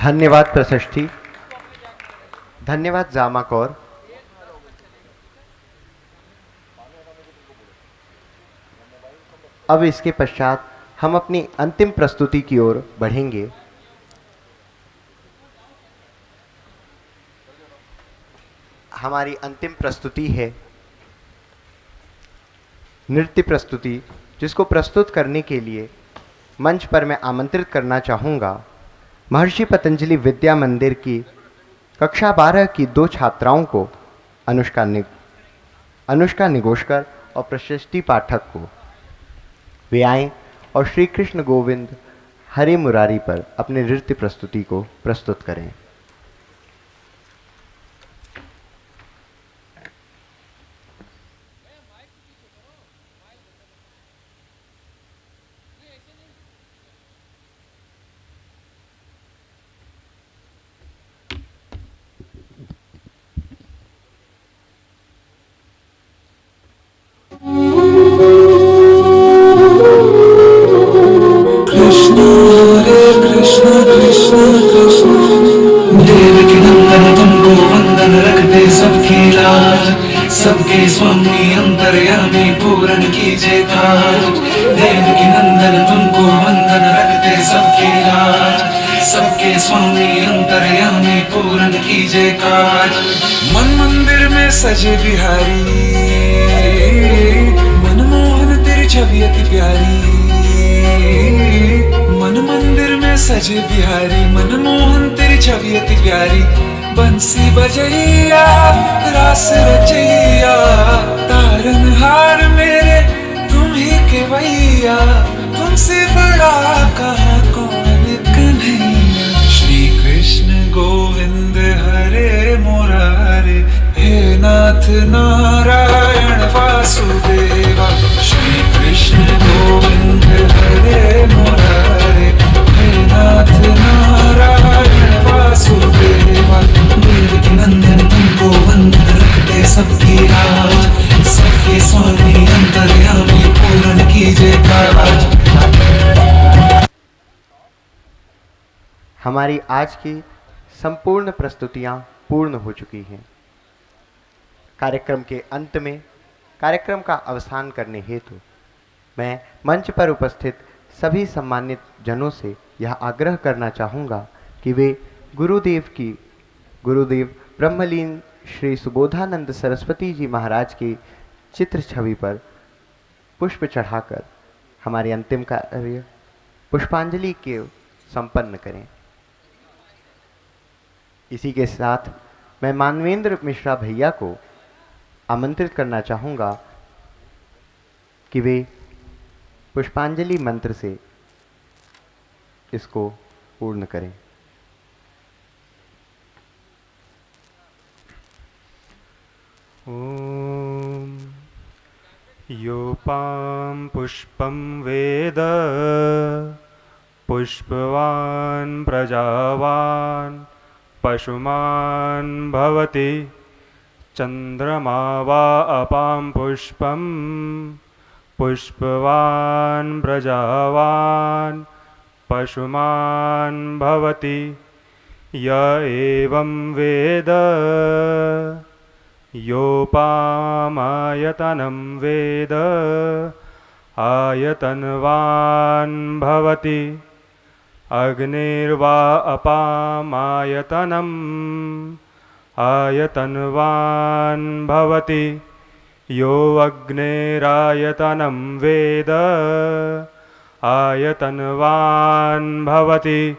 धन्यवाद प्रशस्ति। धन्यवाद जामा कौर। अब इसके पश्चात हम अपनी अंतिम प्रस्तुति की ओर बढ़ेंगे। हमारी अंतिम प्रस्तुति है नृत्य प्रस्तुति, जिसको प्रस्तुत करने के लिए मंच पर मैं आमंत्रित करना चाहूँगा महर्षि पतंजलि विद्या मंदिर की कक्षा 12 की 2 छात्राओं को, अनुष्का निगोशकर और प्रशस्ति पाठक को। वे आएँ और श्री कृष्ण गोविंद हरे मुरारी पर अपने नृत्य प्रस्तुति को प्रस्तुत करें। सबके स्वामी अंतर्यामी पूरन कीजिए काज। देवकी नंदन तुमको वंदन रखते सबके लाज। सबके स्वामी अंतर्यामी पूरन कीजिए काज। मन मंदिर में सजे बिहारी, मनमोहन तेरी छवि अति प्यारी। मन मंदिर में सजे बिहारी, मनमोहन तेरी छवि अति प्यारी। बंसी बजैया रास रचैया, तारन हार मेरे तुम ही केवैया। तुमसे बड़ा कहाँ कौन कन्हैया। श्री कृष्ण गोविंद हरे मुरारे, हे नाथ नारायण वासुदेवा। श्री कृष्ण गोविंद हरे मुरारे, हे नाथ नारायण वासुदेवा। देवकी नंदन तुमको वंदन रखते सबकी लाज। सबके स्वामी अंतर्यामी पूरन कीजिए काज। हमारी आज की संपूर्ण प्रस्तुतियां पूर्ण हो चुकी हैं। कार्यक्रम के अंत में कार्यक्रम का अवसान करने हेतु मैं मंच पर उपस्थित सभी सम्मानित जनों से यह आग्रह करना चाहूँगा कि वे गुरुदेव ब्रह्मलीन श्री सुबोधानंद सरस्वती जी महाराज की चित्र छवि पर पुष्प चढ़ाकर हमारे अंतिम कार्य पुष्पांजलि के संपन्न करें। इसी के साथ मैं मानवेंद्र मिश्रा भैया को आमंत्रित करना चाहूँगा कि वे पुष्पांजलि मंत्र से इसको पूर्ण करें। ॐ योपां पुष्पं वेद पुष्पवान् प्रजावान् पशुमान् भवति। चन्द्रमा वा अपां पुष्पं पुष्पवान् प्रजावान् पशुमान् भवति। य एवं वेद योपामायतनं वेद आयतनवान् भवति। अग्निर्वा अपामायतनम् आयतनवान् भवति। यो अग्निरायतनं वेद आयतनवान् भवति।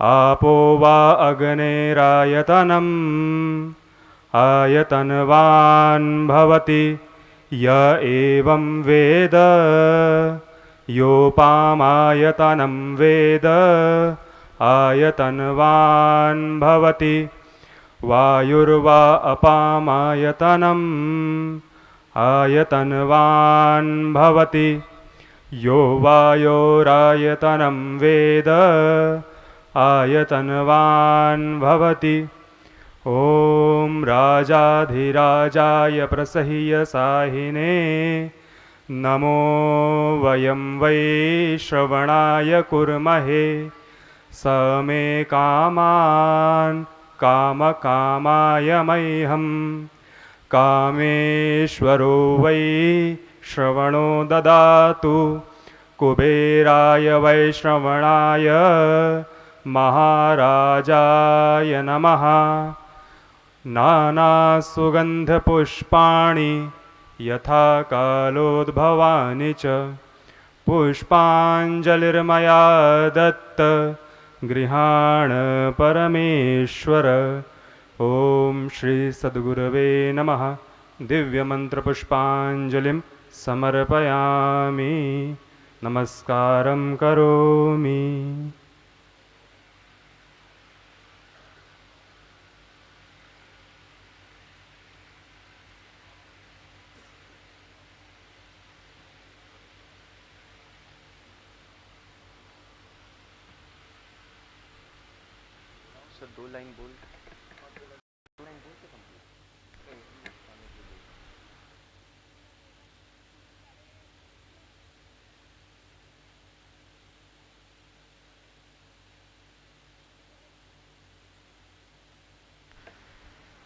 आपो वा अग्निरायतनम् आयतनवान् भवति। य एवं वेद योपामायतनं वेद आयतनवान् भवति। वायुर्वा अपामायतनम् आयतनवान् भवति। यो वायोरायतनं वेद आयतनवान् भवति। ॐ राजाधिराजाय प्रसह्यसाहिने नमो वयं वै श्रवणाय कुर्महे। स मे कामान् कामकामाय मह्यम् कामेश्वरो वै श्रवणो ददातु कुबेराय वैश्रवणाय महाराजाय नमः नानासुगन्धपुष्पाणि यथा कालोद्भवानि च पुष्पाञ्जलिर्मया दत्त गृहाण परमेश्वर। ॐ श्री सद्गुरवे नमः। दिव्यमन्त्रपुष्पाञ्जलिं समर्पयामि, नमस्कारं करोमि।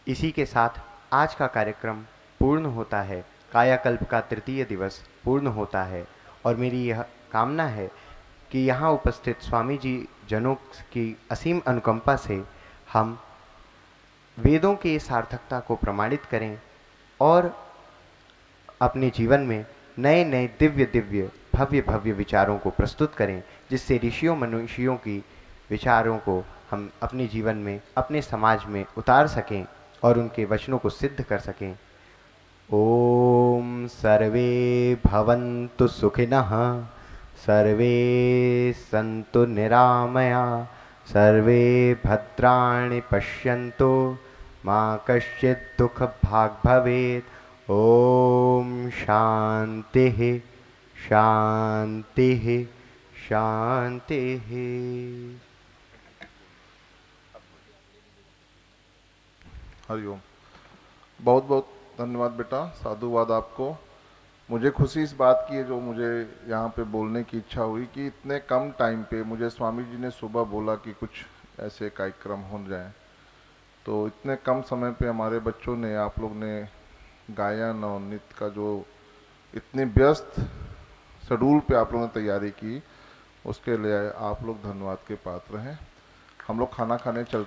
इसी के साथ आज का कार्यक्रम पूर्ण होता है। कायाकल्प का तृतीय दिवस पूर्ण होता है और मेरी यह कामना है कि यहाँ उपस्थित स्वामी जी जनों की असीम अनुकंपा से हम वेदों की सार्थकता को प्रमाणित करें और अपने जीवन में नए नए दिव्य दिव्य भव्य भव्य विचारों को प्रस्तुत करें, जिससे ऋषियों मनुष्यों की विचारों को हम अपने जीवन में, अपने समाज में उतार सकें और उनके वचनों को सिद्ध कर सकें। ओम सर्वे भवन्तु सुखिनः, सर्वे सन्तु निरामया, सर्वे भद्राणि पश्यन्तु, मा कश्चित् दुःखभाग् भवेत्। ओम शान्तिः शान्तिः शान्तिः। हरिओम। बहुत बहुत धन्यवाद बेटा, साधुवाद आपको। मुझे खुशी इस बात की है जो मुझे यहाँ पे बोलने की इच्छा हुई कि इतने कम टाइम पे मुझे स्वामी जी ने सुबह बोला कि कुछ ऐसे कार्यक्रम हो जाए, तो इतने कम समय पे हमारे बच्चों ने, आप लोग ने गायन और नृत्य का जो इतने व्यस्त शेड्यूल पे आप लोगों ने तैयारी की, उसके लिए आप लोग धन्यवाद के पात्र हैं। हम लोग खाना खाने चलते हैं।